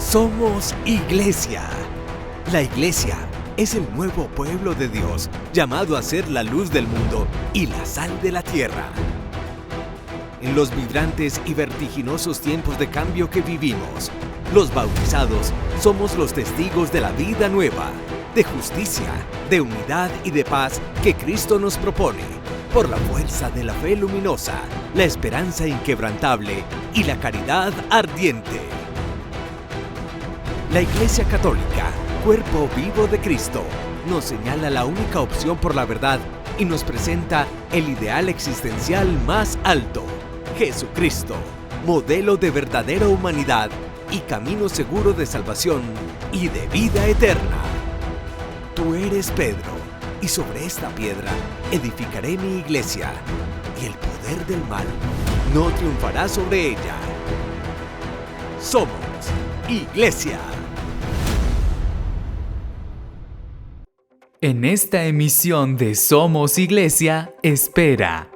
Somos Iglesia. La Iglesia es el nuevo pueblo de Dios, llamado a ser la luz del mundo y la sal de la tierra. En los vibrantes y vertiginosos tiempos de cambio que vivimos, los bautizados somos los testigos de la vida nueva, de justicia, de unidad y de paz que Cristo nos propone, por la fuerza de la fe luminosa, la esperanza inquebrantable y la caridad ardiente. La Iglesia Católica, cuerpo vivo de Cristo, nos señala la única opción por la verdad y nos presenta el ideal existencial más alto, Jesucristo, modelo de verdadera humanidad y camino seguro de salvación y de vida eterna. Tú eres Pedro, y sobre esta piedra edificaré mi iglesia, y el poder del mal no triunfará sobre ella. Somos Iglesia. En esta emisión de Somos Iglesia, espera.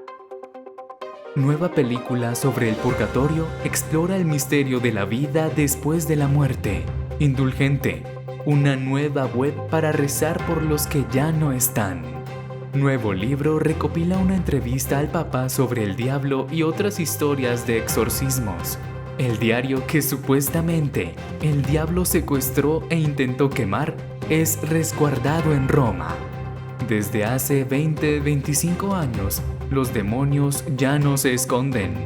Nueva película sobre el purgatorio explora el misterio de la vida después de la muerte. Indulgente, una nueva web para rezar por los que ya no están. Nuevo libro recopila una entrevista al Papa sobre el diablo y otras historias de exorcismos. El diario que supuestamente el diablo secuestró e intentó quemar es resguardado en Roma. Desde hace 20-25 años, los demonios ya no se esconden.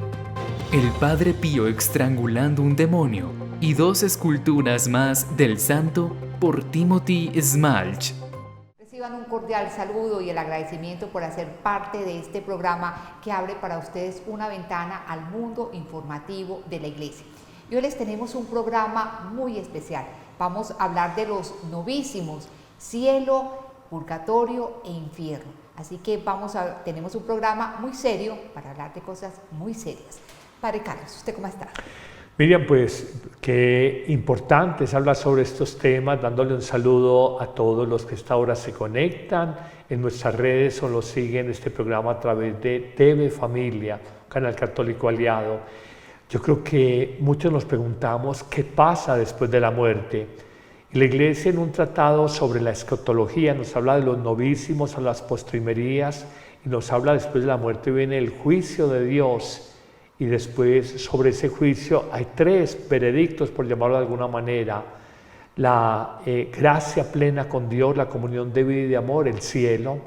El Padre Pío estrangulando un demonio y 2 esculturas más del santo por Timothy Smalch. Reciban un cordial saludo y el agradecimiento por hacer parte de este programa que abre para ustedes una ventana al mundo informativo de la Iglesia. Y hoy les tenemos un programa muy especial. Vamos a hablar de los novísimos, cielo, purgatorio e infierno. Así que tenemos un programa muy serio para hablar de cosas muy serias. Padre Carlos, ¿usted cómo está? Miriam, pues qué importante es hablar sobre estos temas, dándole un saludo a todos los que a esta hora se conectan en nuestras redes o los siguen este programa a través de TV Familia, canal católico aliado. Yo creo que muchos nos preguntamos qué pasa después de la muerte. Y la Iglesia, en un tratado sobre la escatología, nos habla de los novísimos, a las postrimerías, y nos habla después de la muerte viene el juicio de Dios. Y después, sobre ese juicio, hay 3 veredictos, por llamarlo de alguna manera. La gracia plena con Dios, la comunión de vida y de amor, el cielo.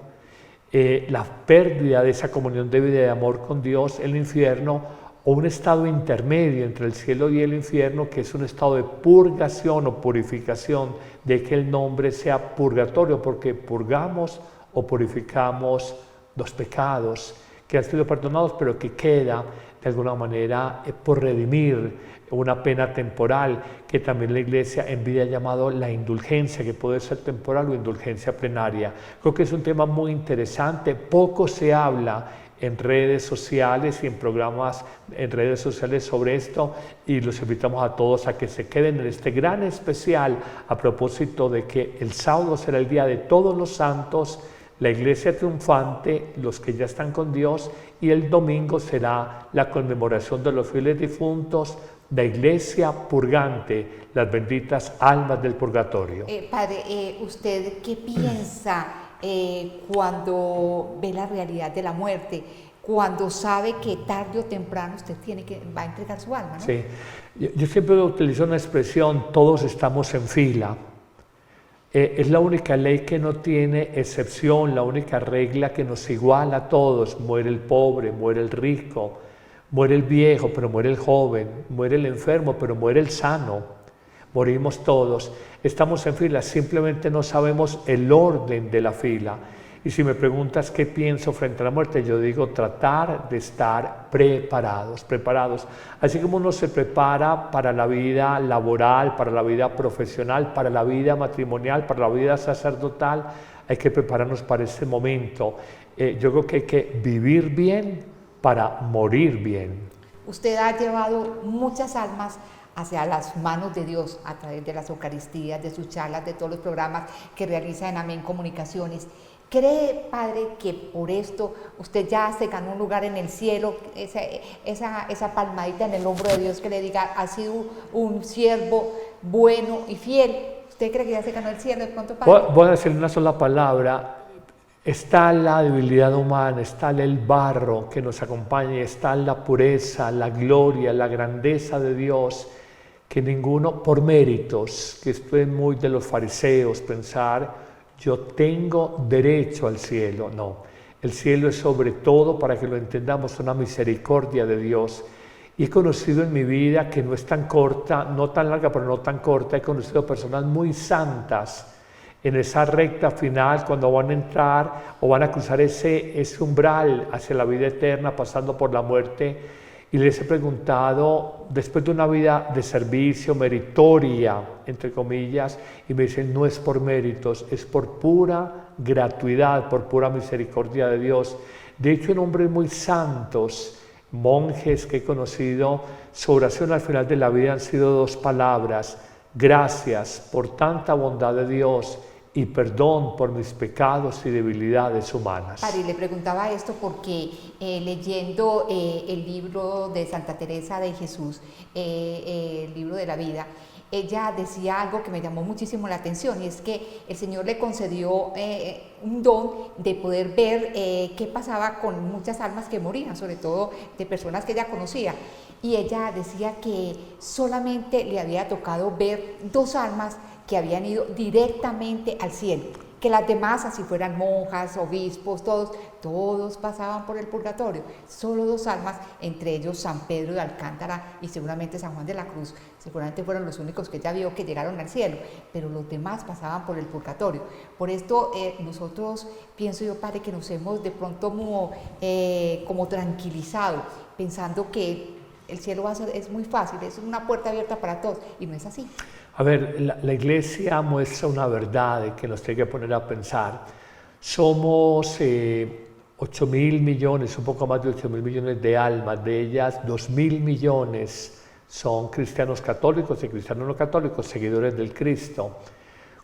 La pérdida de esa comunión de vida y de amor con Dios, el infierno, o un estado intermedio entre el cielo y el infierno, que es un estado de purgación o purificación, de que el nombre sea purgatorio, porque purgamos o purificamos los pecados que han sido perdonados, pero que queda de alguna manera por redimir una pena temporal, que también la Iglesia en vida ha llamado la indulgencia, que puede ser temporal o indulgencia plenaria. Creo que es un tema muy interesante, poco se habla en redes sociales y en programas en redes sociales sobre esto, y los invitamos a todos a que se queden en este gran especial a propósito de que el sábado será el día de todos los santos, la Iglesia triunfante, los que ya están con Dios, y el domingo será la conmemoración de los fieles difuntos, la Iglesia purgante, las benditas almas del purgatorio. Padre, ¿usted qué piensa cuando ve la realidad de la muerte, cuando sabe que tarde o temprano usted va a entregar su alma, ¿no? Sí, yo siempre utilizo una expresión, todos estamos en fila. Es la única ley que no tiene excepción, la única regla que nos iguala a todos. Muere el pobre, muere el rico, muere el viejo, pero muere el joven, muere el enfermo, pero muere el sano. Morimos todos, estamos en fila, simplemente no sabemos el orden de la fila. Y si me preguntas qué pienso frente a la muerte, yo digo tratar de estar preparados. Así como uno se prepara para la vida laboral, para la vida profesional, para la vida matrimonial, para la vida sacerdotal, hay que prepararnos para ese momento. Yo creo que hay que vivir bien para morir bien. Usted ha llevado muchas almas hacia las manos de Dios a través de las Eucaristías, de sus charlas, de todos los programas que realiza en Amén Comunicaciones. ¿Cree, Padre, que por esto usted ya se ganó un lugar en el cielo, esa palmadita en el hombro de Dios que le diga, ha sido un siervo bueno y fiel? ¿Usted cree que ya se ganó el cielo de pronto, Padre? Voy a decir una sola palabra. Está la debilidad humana, está el barro que nos acompaña, está la pureza, la gloria, la grandeza de Dios, que ninguno, por méritos, que esto es muy de los fariseos, pensar, yo tengo derecho al cielo. No, el cielo es sobre todo, para que lo entendamos, una misericordia de Dios. Y he conocido en mi vida, que no es tan corta, no tan larga, pero no tan corta, he conocido personas muy santas en esa recta final, cuando van a entrar o van a cruzar ese umbral hacia la vida eterna, pasando por la muerte. Y les he preguntado, después de una vida de servicio, meritoria, entre comillas, y me dicen, no es por méritos, es por pura gratuidad, por pura misericordia de Dios. De hecho, en hombres muy santos, monjes que he conocido, su oración al final de la vida han sido 2 palabras: gracias por tanta bondad de Dios y perdón por mis pecados y debilidades humanas. Padre, le preguntaba esto porque leyendo el libro de Santa Teresa de Jesús, el libro de la vida, ella decía algo que me llamó muchísimo la atención, y es que el Señor le concedió un don de poder ver qué pasaba con muchas almas que morían, sobre todo de personas que ella conocía. Y ella decía que solamente le había tocado ver 2 almas que habían ido directamente al cielo, que las demás, así fueran monjas, obispos, todos pasaban por el purgatorio. Solo 2 almas, entre ellos San Pedro de Alcántara y seguramente San Juan de la Cruz, seguramente fueron los únicos que ella vio que llegaron al cielo, pero los demás pasaban por el purgatorio. Por esto nosotros, pienso yo, Padre, que nos hemos de pronto como tranquilizado, pensando que el cielo es muy fácil, es una puerta abierta para todos, y no es así. A ver, la Iglesia muestra una verdad que nos tiene que poner a pensar. Somos 8.000 millones, un poco más de 8.000 millones de almas, de ellas 2.000 millones son cristianos católicos y cristianos no católicos, seguidores del Cristo.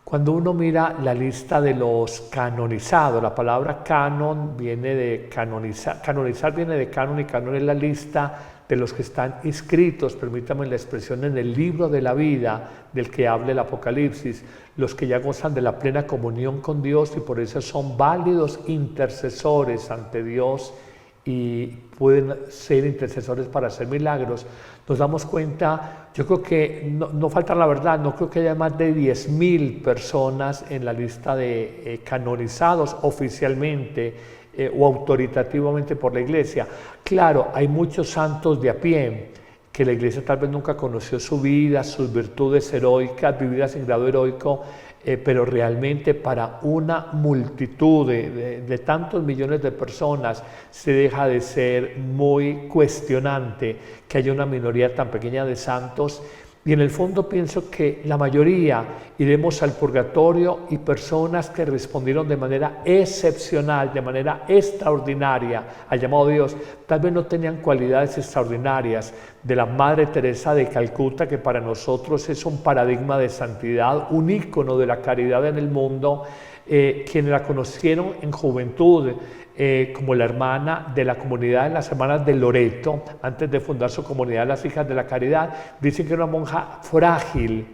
Cuando uno mira la lista de los canonizados, la palabra canon viene de canonizar viene de canon, y canon es la lista de los que están inscritos, permítame la expresión, en el libro de la vida del que habla el Apocalipsis, los que ya gozan de la plena comunión con Dios y por eso son válidos intercesores ante Dios y pueden ser intercesores para hacer milagros. Nos damos cuenta, yo creo que no falta la verdad, no creo que haya más de 10.000 personas en la lista de canonizados oficialmente o autoritativamente por la Iglesia. Claro, hay muchos santos de a pie que la Iglesia tal vez nunca conoció su vida, sus virtudes heroicas, vividas en grado heroico, pero realmente para una multitud de tantos millones de personas se deja de ser muy cuestionante que haya una minoría tan pequeña de santos. Y en el fondo pienso que la mayoría iremos al purgatorio, y personas que respondieron de manera excepcional, de manera extraordinaria al llamado de Dios, tal vez no tenían cualidades extraordinarias de la Madre Teresa de Calcuta, que para nosotros es un paradigma de santidad, un ícono de la caridad en el mundo, quienes la conocieron en juventud, como la hermana de la comunidad de las hermanas de Loreto, antes de fundar su comunidad de las hijas de la caridad. Dicen que era una monja frágil,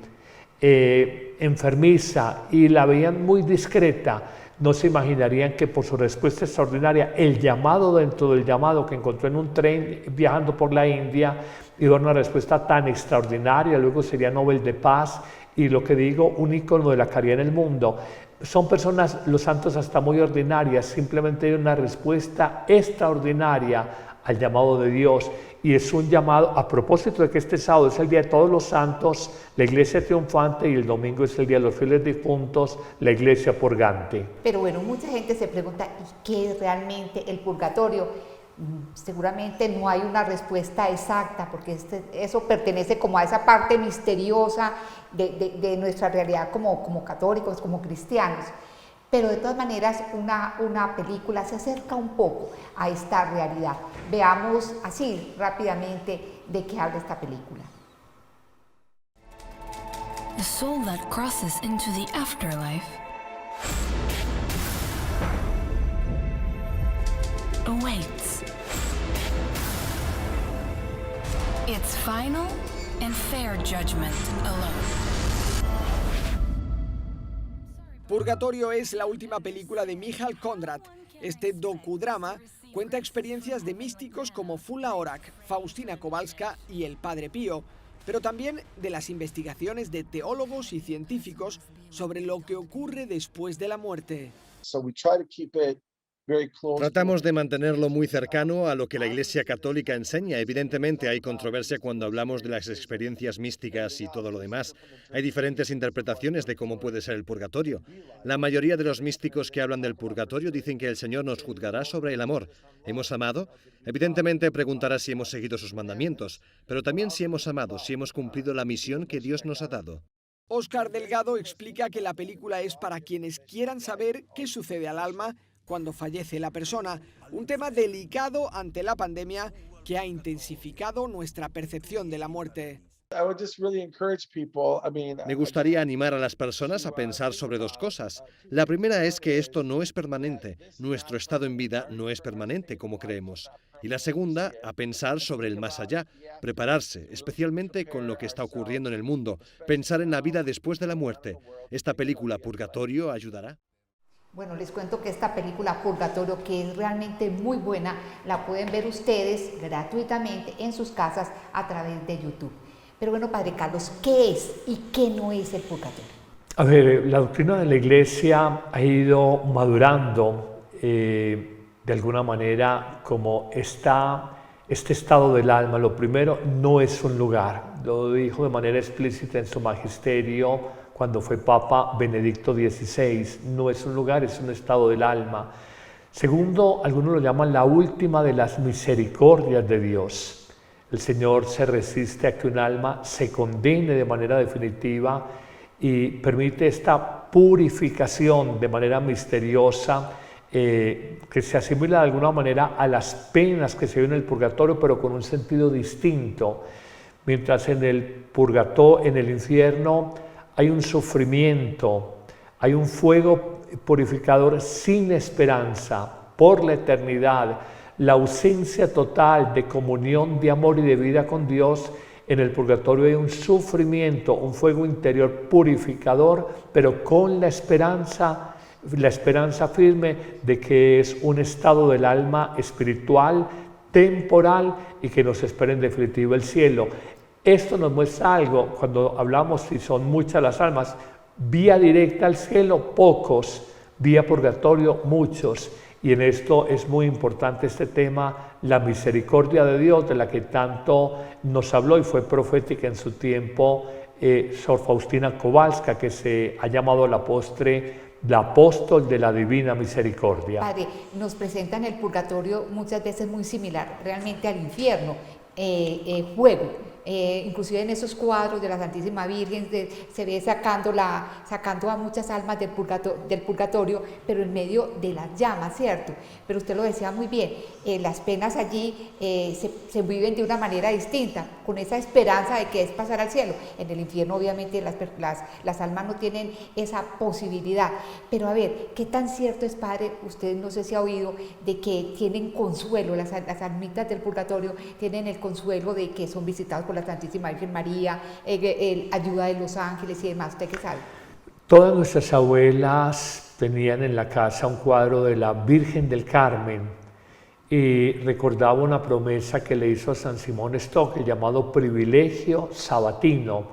enfermiza, y la veían muy discreta. No se imaginarían que por su respuesta extraordinaria, el llamado dentro del llamado que encontró en un tren viajando por la India, iba a una respuesta tan extraordinaria, luego sería Nobel de Paz, y lo que digo, un ícono de la caridad en el mundo. Son personas, los santos, hasta muy ordinarias, simplemente hay una respuesta extraordinaria al llamado de Dios, y es un llamado, a propósito de que este sábado es el Día de Todos los Santos, la Iglesia triunfante, y el domingo es el Día de los Fieles Difuntos, la Iglesia purgante. Pero bueno, mucha gente se pregunta, ¿y qué es realmente el purgatorio? Seguramente no hay una respuesta exacta, porque eso pertenece como a esa parte misteriosa de nuestra realidad como católicos, como cristianos. Pero de todas maneras una película se acerca un poco a esta realidad. Veamos así rápidamente de qué habla esta película. The soul that crosses into the afterlife awaits. It's final and fair judgment alone. Purgatorio es la última película de Michal Konrad. Este docudrama cuenta experiencias de místicos como Fula Orak, Faustina Kowalska y el Padre Pío, pero también de las investigaciones de teólogos y científicos sobre lo que ocurre después de la muerte. Tratamos de mantenerlo muy cercano a lo que la Iglesia Católica enseña. Evidentemente hay controversia cuando hablamos de las experiencias místicas y todo lo demás. Hay diferentes interpretaciones de cómo puede ser el purgatorio. La mayoría de los místicos que hablan del purgatorio dicen que el Señor nos juzgará sobre el amor. ¿Hemos amado? Evidentemente preguntará si hemos seguido sus mandamientos, pero también si hemos amado, si hemos cumplido la misión que Dios nos ha dado. Óscar Delgado explica que la película es para quienes quieran saber qué sucede al alma cuando fallece la persona, un tema delicado ante la pandemia que ha intensificado nuestra percepción de la muerte. Me gustaría animar a las personas a pensar sobre dos cosas. La primera es que esto no es permanente, nuestro estado en vida no es permanente como creemos. Y la segunda, a pensar sobre el más allá, prepararse, especialmente con lo que está ocurriendo en el mundo, pensar en la vida después de la muerte. Esta película Purgatorio ayudará. Bueno, les cuento que esta película Purgatorio, que es realmente muy buena, la pueden ver ustedes gratuitamente en sus casas a través de YouTube. Pero bueno, Padre Carlos, ¿qué es y qué no es el purgatorio? A ver, la doctrina de la Iglesia ha ido madurando de alguna manera como este estado del alma. Lo primero, no es un lugar. Lo dijo de manera explícita en su magisterio cuando fue Papa Benedicto XVI. No es un lugar, es un estado del alma. Segundo, algunos lo llaman la última de las misericordias de Dios. El Señor se resiste a que un alma se condene de manera definitiva y permite esta purificación de manera misteriosa que se asimila de alguna manera a las penas que se viven en el purgatorio, pero con un sentido distinto. Mientras en el purgatorio, en el infierno, hay un sufrimiento, hay un fuego purificador sin esperanza por la eternidad, la ausencia total de comunión, de amor y de vida con Dios. En el purgatorio hay un sufrimiento, un fuego interior purificador, pero con la esperanza firme de que es un estado del alma espiritual, temporal y que nos espera en definitiva el cielo. Esto nos muestra algo, cuando hablamos si son muchas las almas, vía directa al cielo, pocos, vía purgatorio, muchos. Y en esto es muy importante este tema, la misericordia de Dios, de la que tanto nos habló y fue profética en su tiempo Sor Faustina Kowalska, que se ha llamado la apóstol de la divina misericordia. Padre, nos presentan el purgatorio muchas veces muy similar realmente al infierno, fuego. Inclusive en esos cuadros de la Santísima Virgen se ve sacando a muchas almas del purgatorio, pero en medio de las llamas, ¿cierto? Pero usted lo decía muy bien, las penas allí se viven de una manera distinta, con esa esperanza de que es pasar al cielo. En el infierno obviamente las almas no tienen esa posibilidad. Pero a ver, ¿qué tan cierto es, Padre? Usted no sé si ha oído de que tienen consuelo, las almitas del purgatorio tienen el consuelo de que son visitados por la Santísima Virgen María, ayuda de los ángeles y demás. ¿Usted qué sabe? Todas nuestras abuelas tenían en la casa un cuadro de la Virgen del Carmen y recordaba una promesa que le hizo a San Simón Stock llamado privilegio sabatino,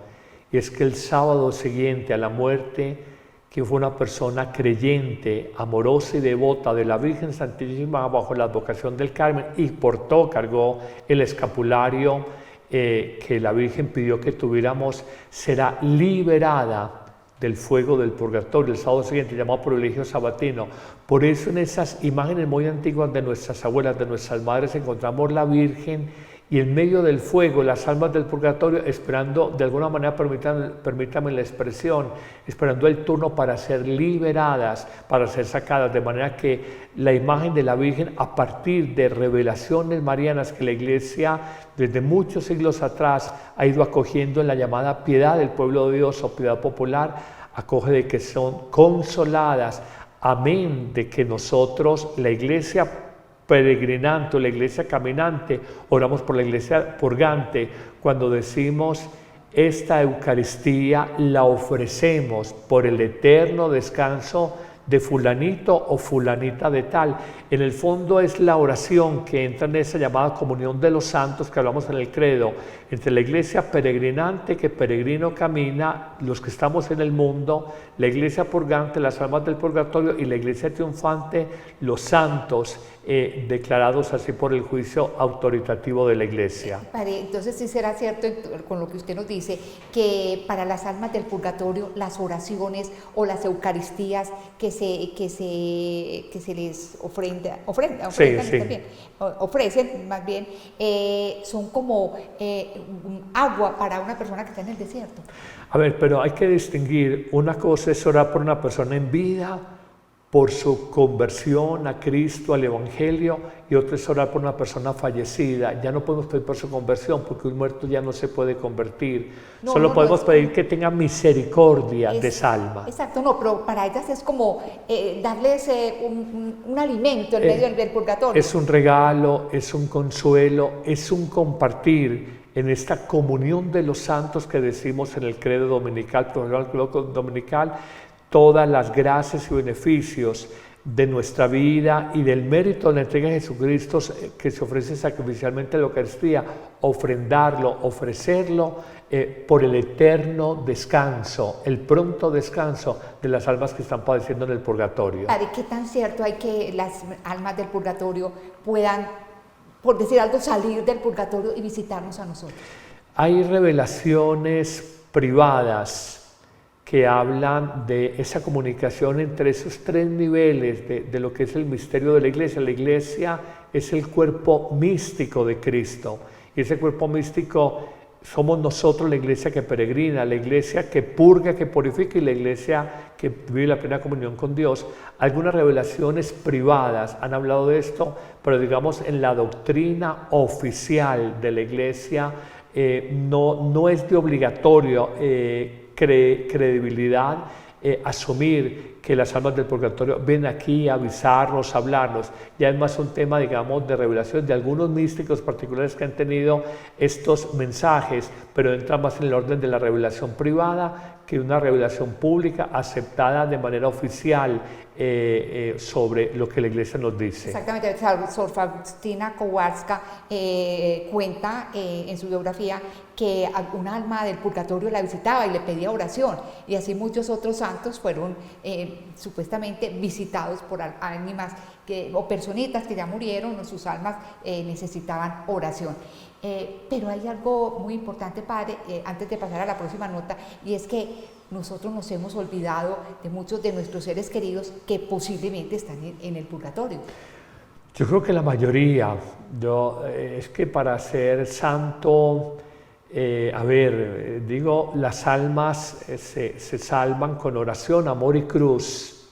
y es que el sábado siguiente a la muerte, que fue una persona creyente, amorosa y devota de la Virgen Santísima bajo la advocación del Carmen y cargó el escapulario que la Virgen pidió que tuviéramos, será liberada del fuego del purgatorio el sábado siguiente, llamado privilegio sabatino. Por eso en esas imágenes muy antiguas de nuestras abuelas, de nuestras madres, encontramos la Virgen y en medio del fuego las almas del purgatorio esperando, de alguna manera, permítame la expresión, esperando el turno para ser liberadas, para ser sacadas, de manera que la imagen de la Virgen, a partir de revelaciones marianas que la Iglesia desde muchos siglos atrás ha ido acogiendo en la llamada piedad del pueblo de Dios o piedad popular, acoge de que son consoladas, amén, de que nosotros, la Iglesia peregrinante o la iglesia caminante, oramos por la iglesia purgante. Cuando decimos esta Eucaristía la ofrecemos por el eterno descanso de fulanito o fulanita de tal. En el fondo es la oración que entra en esa llamada comunión de los santos que hablamos en el credo, entre la iglesia peregrinante que peregrino camina, los que estamos en el mundo, la iglesia purgante, las almas del purgatorio, y la iglesia triunfante, los santos declarados así por el juicio autoritativo de la iglesia. Padre, entonces sí será cierto con lo que usted nos dice, que para las almas del purgatorio las oraciones o las eucaristías que se les ofrecen más bien, son como agua para una persona que está en el desierto. A ver, pero hay que distinguir, una cosa es orar por una persona en vida, por su conversión a Cristo, al Evangelio, y otra es orar por una persona fallecida. Ya no podemos pedir por su conversión porque un muerto ya no se puede convertir. Solo podemos pedir que tenga misericordia de esa alma. Exacto, no, pero para ellas es como darles un alimento en medio del purgatorio. Es un regalo, es un consuelo, es un compartir en esta comunión de los santos que decimos en el credo dominical, todas las gracias y beneficios de nuestra vida y del mérito de la entrega de Jesucristo que se ofrece sacrificialmente en la Eucaristía, ofrendarlo, ofrecerlo por el eterno descanso, el pronto descanso de las almas que están padeciendo en el purgatorio. Padre, ¿qué tan cierto hay que las almas del purgatorio puedan, por decir algo, salir del purgatorio y visitarnos a nosotros? Hay revelaciones privadas que hablan de esa comunicación entre esos tres niveles de lo que es el misterio de la iglesia. La iglesia es el cuerpo místico de Cristo, y ese cuerpo místico somos nosotros, la iglesia que peregrina, la iglesia que purga, que purifica, y la iglesia que vive la plena comunión con Dios. Algunas revelaciones privadas han hablado de esto, pero digamos en la doctrina oficial de la iglesia no es de obligatorio credibilidad asumir que las almas del purgatorio ven aquí a avisarnos, a hablarnos. Ya es más un tema, digamos, de revelación de algunos místicos particulares que han tenido estos mensajes, pero entra más en el orden de la revelación privada que una revelación pública aceptada de manera oficial sobre lo que la iglesia nos dice. Exactamente, Sor Faustina Kowalska cuenta en su biografía que una alma del purgatorio la visitaba y le pedía oración, y así muchos otros santos fueron supuestamente visitados por ánimas o personitas que ya murieron, o sus almas necesitaban oración. Pero hay algo muy importante, Padre, antes de pasar a la próxima nota, y es que nosotros nos hemos olvidado de muchos de nuestros seres queridos que posiblemente están en el purgatorio. Yo creo que la mayoría. Es que para ser santo, las almas se salvan con oración, amor y cruz.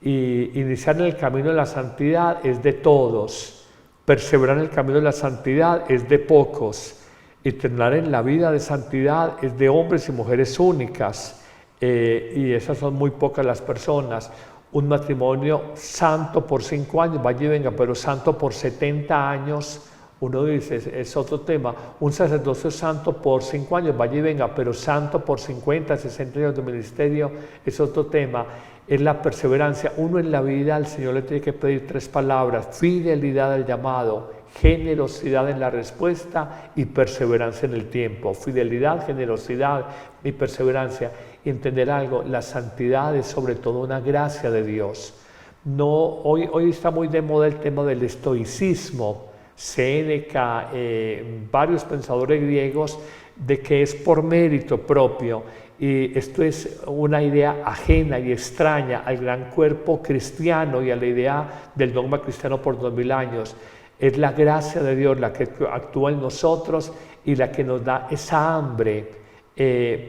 Y iniciar en el camino de la santidad es de todos. Perseverar en el camino de la santidad es de pocos. Y terminar en la vida de santidad es de hombres y mujeres únicas, y esas son muy pocas las personas. Un matrimonio santo por 5 años, vaya y venga, pero santo por 70 años, uno dice, es otro tema. Un sacerdocio santo por 5 años, vaya y venga, pero santo por 50, 60 años de ministerio, es otro tema. Es la perseverancia. Uno en la vida al Señor le tiene que pedir 3 palabras: fidelidad al llamado, generosidad en la respuesta y perseverancia en el tiempo. Fidelidad, generosidad y perseverancia. Y entender algo, la santidad es sobre todo una gracia de Dios. Hoy está muy de moda el tema del estoicismo. Séneca, varios pensadores griegos, de que es por mérito propio. Y esto es una idea ajena y extraña al gran cuerpo cristiano y a la idea del dogma cristiano por 2000 años. Es la gracia de Dios la que actúa en nosotros y la que nos da esa hambre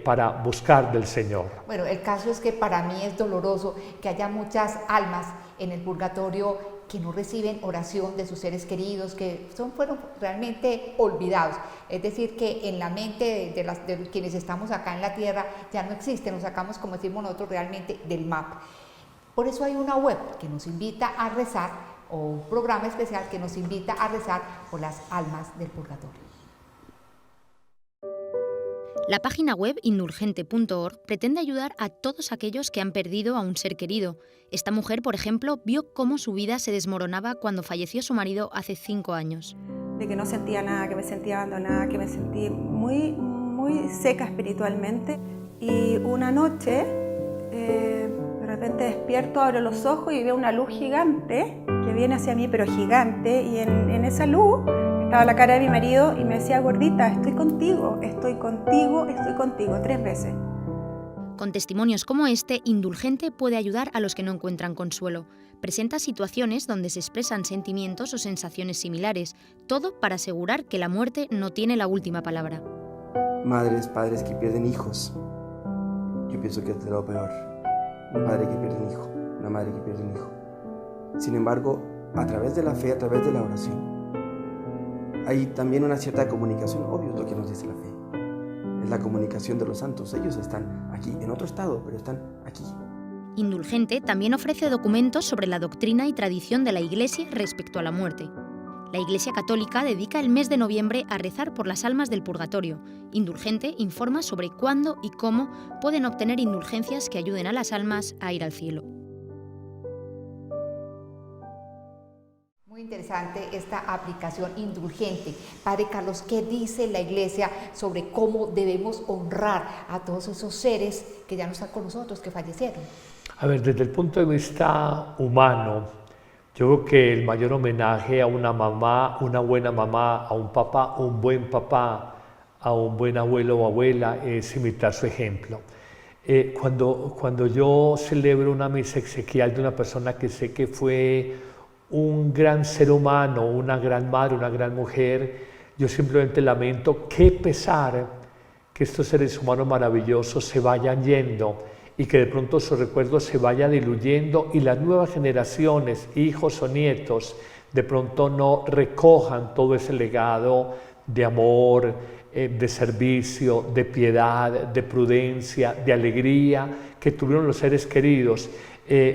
para buscar del Señor. Bueno, el caso es que para mí es doloroso que haya muchas almas en el purgatorio que no reciben oración de sus seres queridos, que fueron realmente olvidados. Es decir, que en la mente de quienes estamos acá en la tierra ya no existen, nos sacamos, como decimos nosotros, realmente del mapa. Por eso hay una web que nos invita a rezar o un programa especial que nos invita a rezar por las almas del purgatorio. La página web indulgente.org pretende ayudar a todos aquellos que han perdido a un ser querido. Esta mujer, por ejemplo, vio cómo su vida se desmoronaba cuando falleció su marido hace 5 años. De que no sentía nada, que me sentía abandonada, que me sentí muy seca espiritualmente. Y una noche, de repente despierto, abro los ojos y veo una luz gigante que viene hacia mí, pero gigante, y en esa luz estaba la cara de mi marido y me decía: gordita, estoy contigo, estoy contigo, estoy contigo, 3 veces. Con testimonios como este, Indulgente puede ayudar a los que no encuentran consuelo. Presenta situaciones donde se expresan sentimientos o sensaciones similares, todo para asegurar que la muerte no tiene la última palabra. Madres, padres que pierden hijos. Yo pienso que es lo peor. Un padre que pierde un hijo, una madre que pierde un hijo. Sin embargo, a través de la fe, a través de la oración, hay también una cierta comunicación, obvio es lo que nos dice la fe. Es la comunicación de los santos. Ellos están aquí, en otro estado, pero están aquí. Indulgente también ofrece documentos sobre la doctrina y tradición de la Iglesia respecto a la muerte. La Iglesia Católica dedica el mes de noviembre a rezar por las almas del purgatorio. Indulgente informa sobre cuándo y cómo pueden obtener indulgencias que ayuden a las almas a ir al cielo. Muy interesante esta aplicación Indulgente. Padre Carlos, ¿qué dice la Iglesia sobre cómo debemos honrar a todos esos seres que ya no están con nosotros, que fallecieron? A ver, desde el punto de vista humano, yo creo que el mayor homenaje a una mamá, una buena mamá, a un papá, un buen papá, a un buen abuelo o abuela, es imitar su ejemplo. Cuando yo celebro una misa exequial de una persona que sé que fue un gran ser humano, una gran madre, una gran mujer, yo simplemente lamento qué pesar que estos seres humanos maravillosos se vayan yendo y que de pronto su recuerdo se vaya diluyendo y las nuevas generaciones, hijos o nietos, de pronto no recojan todo ese legado de amor, de servicio, de piedad, de prudencia, de alegría que tuvieron los seres queridos,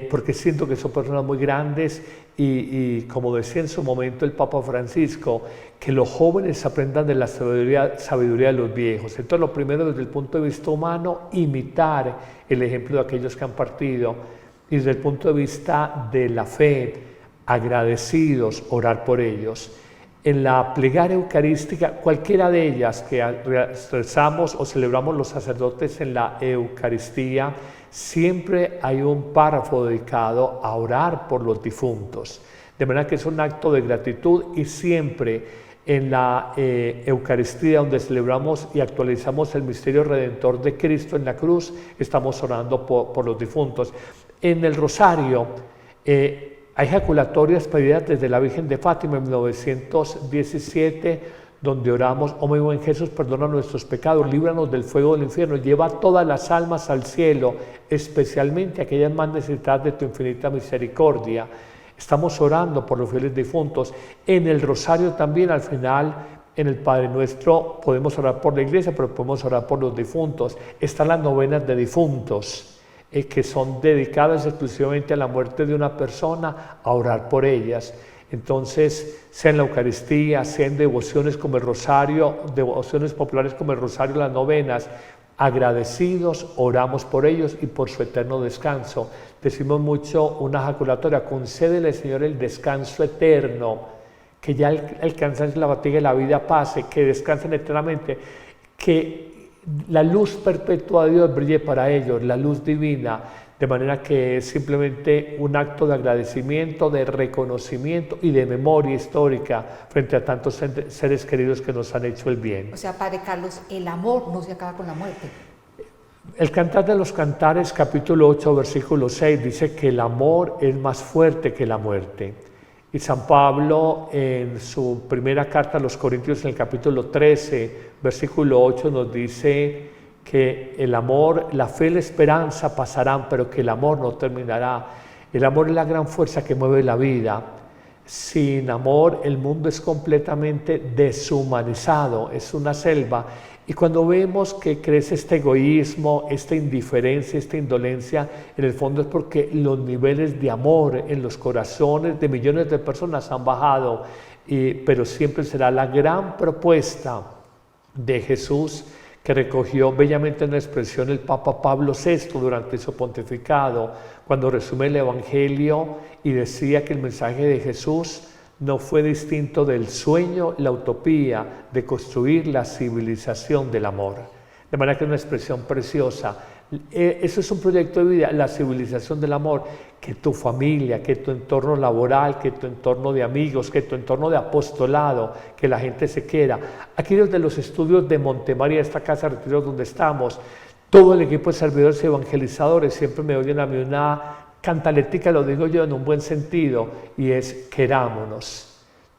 porque siento que son personas muy grandes y como decía en su momento el Papa Francisco, que los jóvenes aprendan de la sabiduría de los viejos. Entonces lo primero desde el punto de vista humano, imitar el ejemplo de aquellos que han partido, y desde el punto de vista de la fe, agradecidos, orar por ellos. En la plegaria eucarística, cualquiera de ellas que rezamos o celebramos los sacerdotes en la Eucaristía, siempre hay un párrafo dedicado a orar por los difuntos. De manera que es un acto de gratitud y siempre en la Eucaristía, donde celebramos y actualizamos el misterio redentor de Cristo en la cruz, estamos orando por los difuntos. En el Rosario, hay ejaculatorias pedidas desde la Virgen de Fátima en 1917, donde oramos: oh mi buen Jesús, perdona nuestros pecados, líbranos del fuego del infierno, lleva todas las almas al cielo, especialmente aquellas más necesitadas de tu infinita misericordia. Estamos orando por los fieles difuntos. En el Rosario también, al final, en el Padre Nuestro, podemos orar por la Iglesia, pero podemos orar por los difuntos. Están las novenas de difuntos, que son dedicadas exclusivamente a la muerte de una persona, a orar por ellas. Entonces, sea en la Eucaristía, sea en devociones como el Rosario, devociones populares como el Rosario, las novenas, agradecidos, oramos por ellos y por su eterno descanso. Decimos mucho una ejaculatoria: concédele, Señor, el descanso eterno, que ya el cansancio, la fatiga y la vida pase, que descansen eternamente, que la luz perpetua de Dios brille para ellos, la luz divina, de manera que es simplemente un acto de agradecimiento, de reconocimiento y de memoria histórica frente a tantos seres queridos que nos han hecho el bien. O sea, Padre Carlos, el amor no se acaba con la muerte. El Cantar de los Cantares, capítulo 8, versículo 6, dice que el amor es más fuerte que la muerte. Y San Pablo, en su primera carta a los Corintios, en el capítulo 13, versículo 8, nos dice que el amor, la fe y la esperanza pasarán, pero que el amor no terminará. El amor es la gran fuerza que mueve la vida. Sin amor el mundo es completamente deshumanizado, es una selva. Y cuando vemos que crece este egoísmo, esta indiferencia, esta indolencia, en el fondo es porque los niveles de amor en los corazones de millones de personas han bajado. Pero siempre será la gran propuesta de Jesús que recogió bellamente una expresión el Papa Pablo VI durante su pontificado, cuando resume el Evangelio y decía que el mensaje de Jesús no fue distinto del sueño, la utopía de construir la civilización del amor. De manera que es una expresión preciosa. Eso es un proyecto de vida, la civilización del amor, que tu familia, que tu entorno laboral, que tu entorno de amigos, que tu entorno de apostolado, que la gente se quiera. Aquí desde los estudios de Montemaría, esta casa de retiro donde estamos, todo el equipo de servidores y evangelizadores siempre me oyen a mí una cantaletica, lo digo yo en un buen sentido, y es querámonos.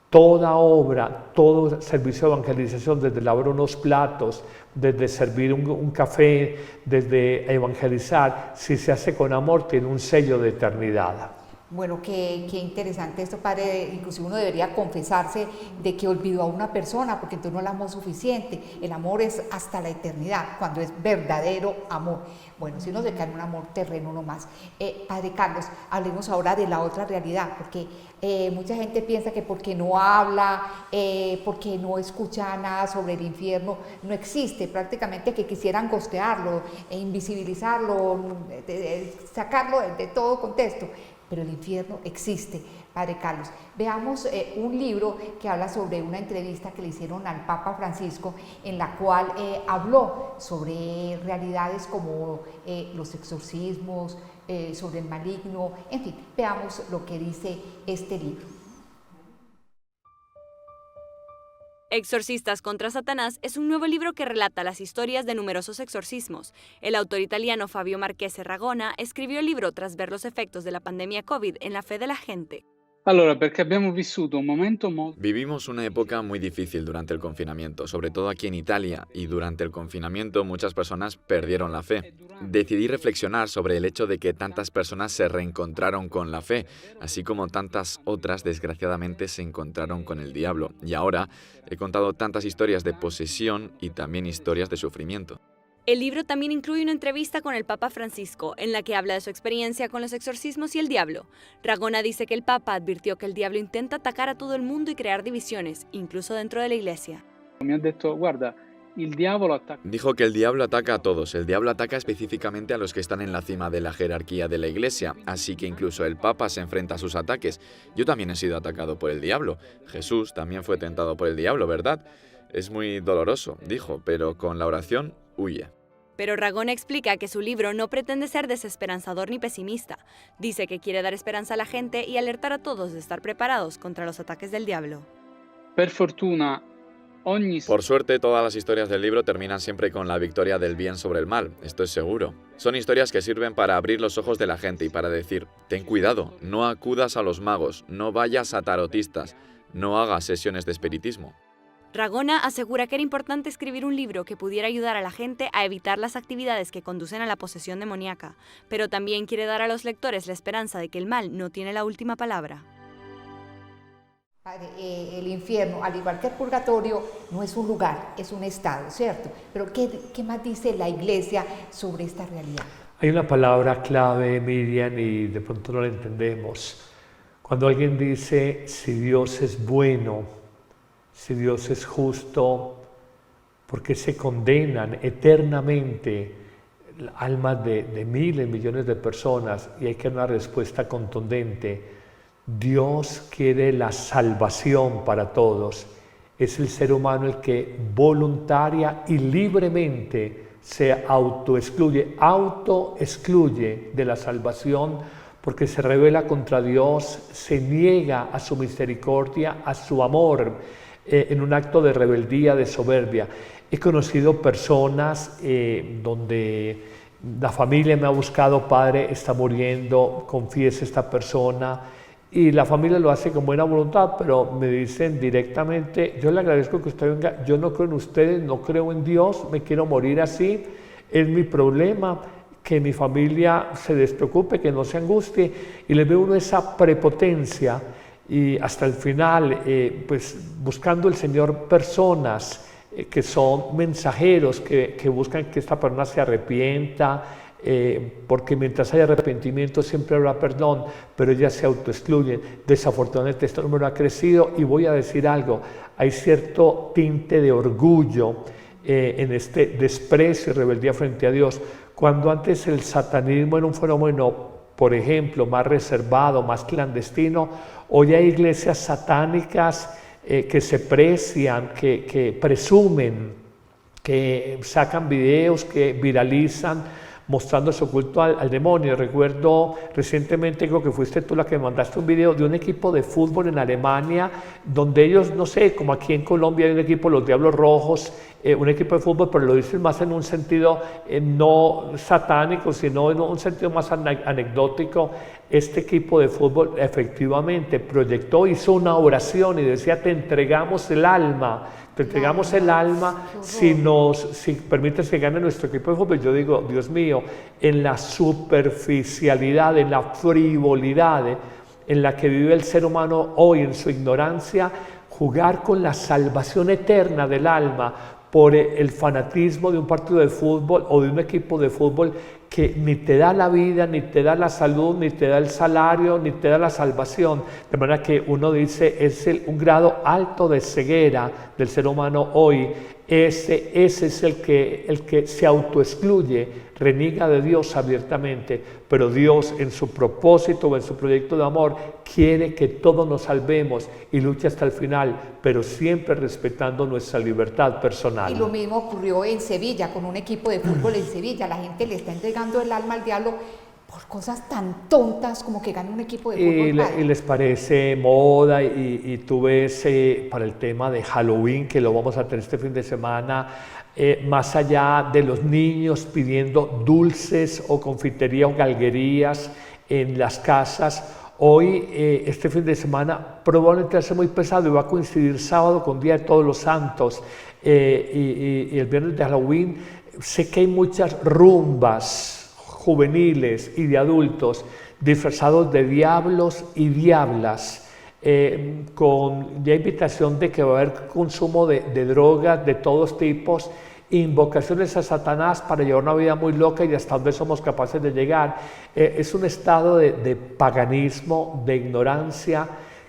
Toda obra, todo servicio de evangelización, desde lavar unos platos, desde servir un café, desde evangelizar, si se hace con amor, tiene un sello de eternidad. Bueno, qué interesante esto, padre. Inclusive uno debería confesarse de que olvidó a una persona, porque entonces no la amó suficiente. El amor es hasta la eternidad, cuando es verdadero amor. Bueno, si uno se cae en un amor terreno nomás. Padre Carlos, hablemos ahora de la otra realidad, porque mucha gente piensa que porque no habla, porque no escucha nada sobre el infierno, no existe, prácticamente que quisieran gostearlo, invisibilizarlo, sacarlo de todo contexto. Pero el infierno existe, Padre Carlos. Veamos un libro que habla sobre una entrevista que le hicieron al Papa Francisco, en la cual habló sobre realidades como los exorcismos, sobre el maligno, en fin, veamos lo que dice este libro. Exorcistas contra Satanás es un nuevo libro que relata las historias de numerosos exorcismos. El autor italiano Fabio Marchese Ragona escribió el libro tras ver los efectos de la pandemia COVID en la fe de la gente. Vivimos una época muy difícil durante el confinamiento, sobre todo aquí en Italia, y durante el confinamiento muchas personas perdieron la fe. Decidí reflexionar sobre el hecho de que tantas personas se reencontraron con la fe, así como tantas otras desgraciadamente se encontraron con el diablo. Y ahora he contado tantas historias de posesión y también historias de sufrimiento. El libro también incluye una entrevista con el Papa Francisco, en la que habla de su experiencia con los exorcismos y el diablo. Ragona dice que el Papa advirtió que el diablo intenta atacar a todo el mundo y crear divisiones, incluso dentro de la Iglesia. Dijo que el diablo ataca a todos, el diablo ataca específicamente a los que están en la cima de la jerarquía de la Iglesia, así que incluso el Papa se enfrenta a sus ataques. Yo también he sido atacado por el diablo, Jesús también fue tentado por el diablo, ¿verdad? Es muy doloroso, dijo, pero con la oración huye. Pero Ragona explica que su libro no pretende ser desesperanzador ni pesimista. Dice que quiere dar esperanza a la gente y alertar a todos de estar preparados contra los ataques del diablo. Por suerte, todas las historias del libro terminan siempre con la victoria del bien sobre el mal, esto es seguro. Son historias que sirven para abrir los ojos de la gente y para decir, ten cuidado, no acudas a los magos, no vayas a tarotistas, no hagas sesiones de espiritismo. Ragona asegura que era importante escribir un libro que pudiera ayudar a la gente a evitar las actividades que conducen a la posesión demoníaca, pero también quiere dar a los lectores la esperanza de que el mal no tiene la última palabra. Padre, el infierno, al igual que el purgatorio, no es un lugar, es un estado, ¿cierto? Pero ¿qué más dice la Iglesia sobre esta realidad? Hay una palabra clave, Miriam, y de pronto no la entendemos. Cuando alguien dice, si Dios es bueno, si Dios es justo, ¿por qué se condenan eternamente almas de miles, millones de personas? Y hay que dar una respuesta contundente. Dios quiere la salvación para todos. Es el ser humano el que voluntaria y libremente se autoexcluye de la salvación, porque se rebela contra Dios, se niega a su misericordia, a su amor, en un acto de rebeldía, de soberbia. He conocido personas donde la familia me ha buscado, padre, está muriendo, confiese esta persona, y la familia lo hace con buena voluntad, pero me dicen directamente, yo le agradezco que usted venga, yo no creo en ustedes, no creo en Dios, me quiero morir así, es mi problema, que mi familia se despreocupe, que no se angustie, y le ve uno esa prepotencia. y hasta el final, pues buscando el Señor personas que son mensajeros, que buscan que esta persona se arrepienta, porque mientras haya arrepentimiento siempre habrá perdón, pero ellas se autoexcluyen. Desafortunadamente este número ha crecido y voy a decir algo, hay cierto tinte de orgullo en este desprecio y rebeldía frente a Dios, cuando antes el satanismo era un fenómeno, por ejemplo, más reservado, más clandestino. Hoy hay iglesias satánicas que se precian, que presumen, que sacan videos, que viralizan, mostrando su culto al demonio. Recuerdo recientemente, creo que fuiste tú la que me mandaste un video de un equipo de fútbol en Alemania, donde ellos, no sé, como aquí en Colombia hay un equipo, los Diablos Rojos, un equipo de fútbol, pero lo dicen más en un sentido no satánico, sino en un sentido más anecdótico. Este equipo de fútbol efectivamente proyectó, hizo una oración y decía: te entregamos el alma. Te entregamos el alma si permites que gane nuestro equipo de fútbol. Yo digo, Dios mío, en la superficialidad, en la frivolidad en la que vive el ser humano hoy, en su ignorancia, jugar con la salvación eterna del alma por el fanatismo de un partido de fútbol o de un equipo de fútbol que ni te da la vida, ni te da la salud, ni te da el salario, ni te da la salvación. De manera que uno dice, es un grado alto de ceguera del ser humano hoy. Ese es el que se autoexcluye, reniega de Dios abiertamente, pero Dios en su propósito o en su proyecto de amor quiere que todos nos salvemos y lucha hasta el final, pero siempre respetando nuestra libertad personal. Y lo mismo ocurrió en Sevilla, con un equipo de fútbol en Sevilla. La gente le está entregando el alma al diablo por cosas tan tontas como que gane un equipo de fútbol. Y les parece moda, y tú ves para el tema de Halloween, que lo vamos a tener este fin de semana, más allá de los niños pidiendo dulces o confitería o galguerías en las casas, hoy, este fin de semana, probablemente va a ser muy pesado y va a coincidir sábado con Día de Todos los Santos y el viernes de Halloween. Sé que hay muchas rumbas juveniles y de adultos disfrazados de diablos y diablas, con ya invitación de que va a haber consumo de drogas de todos tipos, invocaciones a Satanás para llevar una vida muy loca y hasta donde somos capaces de llegar. Es un estado de paganismo, de ignorancia,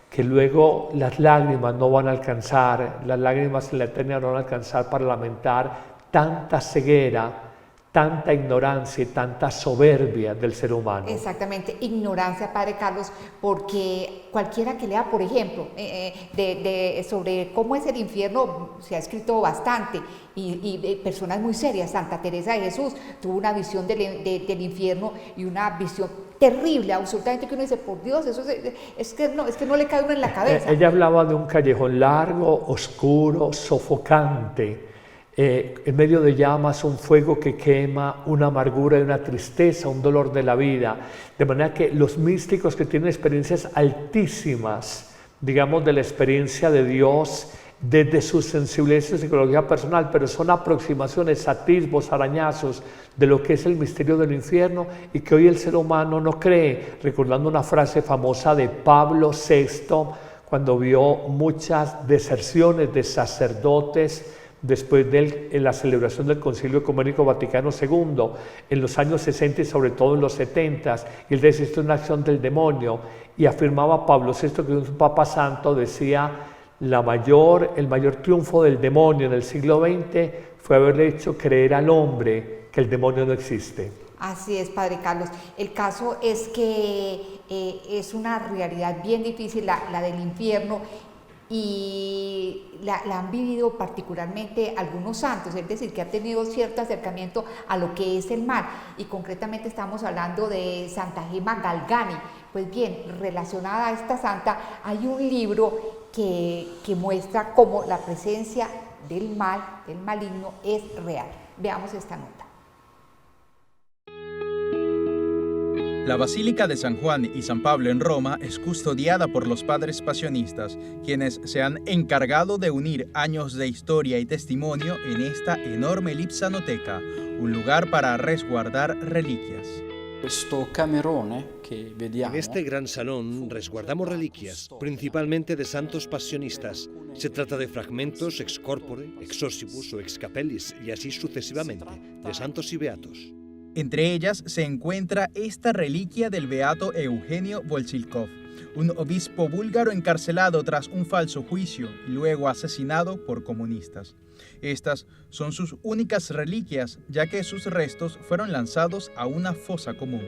que luego las lágrimas no van a alcanzar, las lágrimas en la eternidad no van a alcanzar para lamentar tanta ceguera, tanta ignorancia y tanta soberbia del ser humano. Exactamente, ignorancia, Padre Carlos, porque cualquiera que lea, por ejemplo, sobre cómo es el infierno, se ha escrito bastante, y personas muy serias. Santa Teresa de Jesús tuvo una visión del infierno y una visión terrible, absolutamente, que uno dice, por Dios, eso es que no le cae uno en la cabeza. Ella hablaba de un callejón largo, oscuro, sofocante, en medio de llamas, un fuego que quema, una amargura y una tristeza, un dolor de la vida. De manera que los místicos que tienen experiencias altísimas, digamos, de la experiencia de Dios, desde su sensibilidad y su psicología personal, pero son aproximaciones, atisbos, arañazos de lo que es el misterio del infierno y que hoy el ser humano no cree. Recordando una frase famosa de Pablo VI, cuando vio muchas deserciones de sacerdotes después de la celebración del Concilio Ecuménico Vaticano II, en los años 60 y sobre todo en los 70, y él decía, esto es una acción del demonio, y afirmaba Pablo VI, que un Papa Santo decía, el mayor triunfo del demonio en el siglo XX fue haberle hecho creer al hombre que el demonio no existe. Así es, Padre Carlos. El caso es que es una realidad bien difícil la del infierno, y la han vivido particularmente algunos santos, es decir, que han tenido cierto acercamiento a lo que es el mal, y concretamente estamos hablando de Santa Gema Galgani. Pues bien, relacionada a esta santa hay un libro que muestra cómo la presencia del mal, del maligno, es real. Veamos esta nota. La Basílica de San Juan y San Pablo en Roma es custodiada por los padres pasionistas, quienes se han encargado de unir años de historia y testimonio en esta enorme lipsanoteca, un lugar para resguardar reliquias. En este gran salón resguardamos reliquias, principalmente de santos pasionistas. Se trata de fragmentos ex corpore, ex ossibus o ex capelis, y así sucesivamente, de santos y beatos. Entre ellas se encuentra esta reliquia del beato Eugenio Bolchilkov, un obispo búlgaro encarcelado tras un falso juicio y luego asesinado por comunistas. Estas son sus únicas reliquias, ya que sus restos fueron lanzados a una fosa común.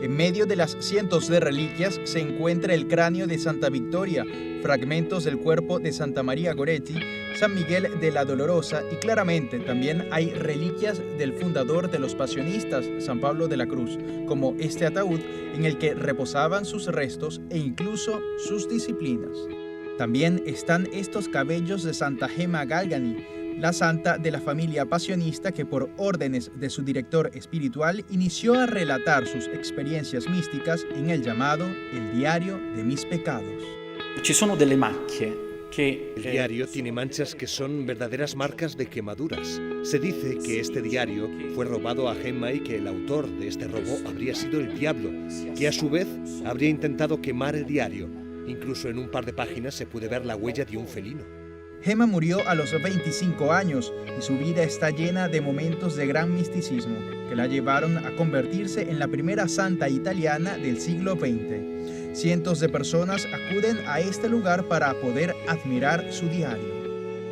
En medio de las cientos de reliquias se encuentra el cráneo de Santa Victoria, fragmentos del cuerpo de Santa María Goretti, San Miguel de la Dolorosa y claramente también hay reliquias del fundador de los pasionistas, San Pablo de la Cruz, como este ataúd en el que reposaban sus restos e incluso sus disciplinas. También están estos cabellos de Santa Gema Galgani, la santa de la familia pasionista que por órdenes de su director espiritual inició a relatar sus experiencias místicas en el llamado El Diario de Mis Pecados. El diario tiene manchas que son verdaderas marcas de quemaduras. Se dice que este diario fue robado a Gemma y que el autor de este robo habría sido el diablo, que a su vez habría intentado quemar el diario. Incluso en un par de páginas se puede ver la huella de un felino. Gemma murió a los 25 años y su vida está llena de momentos de gran misticismo que la llevaron a convertirse en la primera santa italiana del siglo XX. Cientos de personas acuden a este lugar para poder admirar su diario.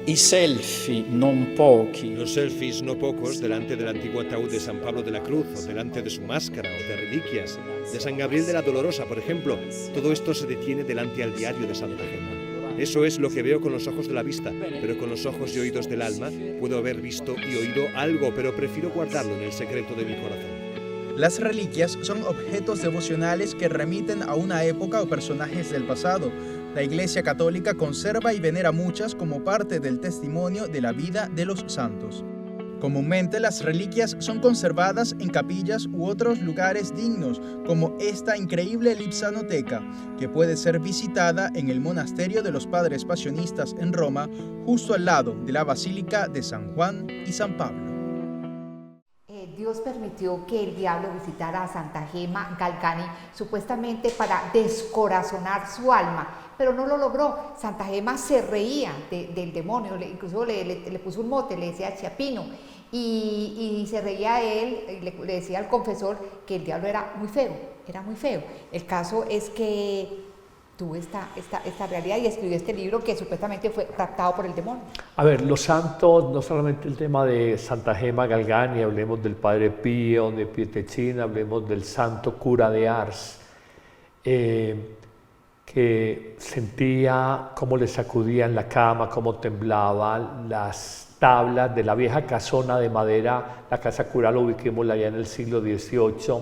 Los selfies no pocos delante del antiguo ataúd de San Pablo de la Cruz o delante de su máscara o de reliquias, de San Gabriel de la Dolorosa, por ejemplo. Todo esto se detiene delante al diario de Santa Gemma. Eso es lo que veo con los ojos de la vista, pero con los ojos y oídos del alma puedo haber visto y oído algo, pero prefiero guardarlo en el secreto de mi corazón. Las reliquias son objetos devocionales que remiten a una época o personajes del pasado. La Iglesia Católica conserva y venera muchas como parte del testimonio de la vida de los santos. Comúnmente las reliquias son conservadas en capillas u otros lugares dignos, como esta increíble lipsanoteca, que puede ser visitada en el monasterio de los Padres Pasionistas en Roma, justo al lado de la Basílica de San Juan y San Pablo. Dios permitió que el diablo visitara a Santa Gema Galgani, supuestamente para descorazonar su alma, pero no lo logró. Santa Gema se reía del demonio, incluso le puso un mote, le decía Chiapino, y se reía de él, y le decía al confesor que el diablo era muy feo. El caso es que tuvo esta realidad y escribió este libro que supuestamente fue raptado por el demonio. A ver, los santos, no solamente el tema de Santa Gema Galgani, hablemos del Padre Pío, de Pietrelcina, hablemos del santo cura de Ars, que sentía cómo le sacudían la cama, cómo temblaban las tablas de la vieja casona de madera. La casa cural lo ubiquemos allá en el siglo XVIII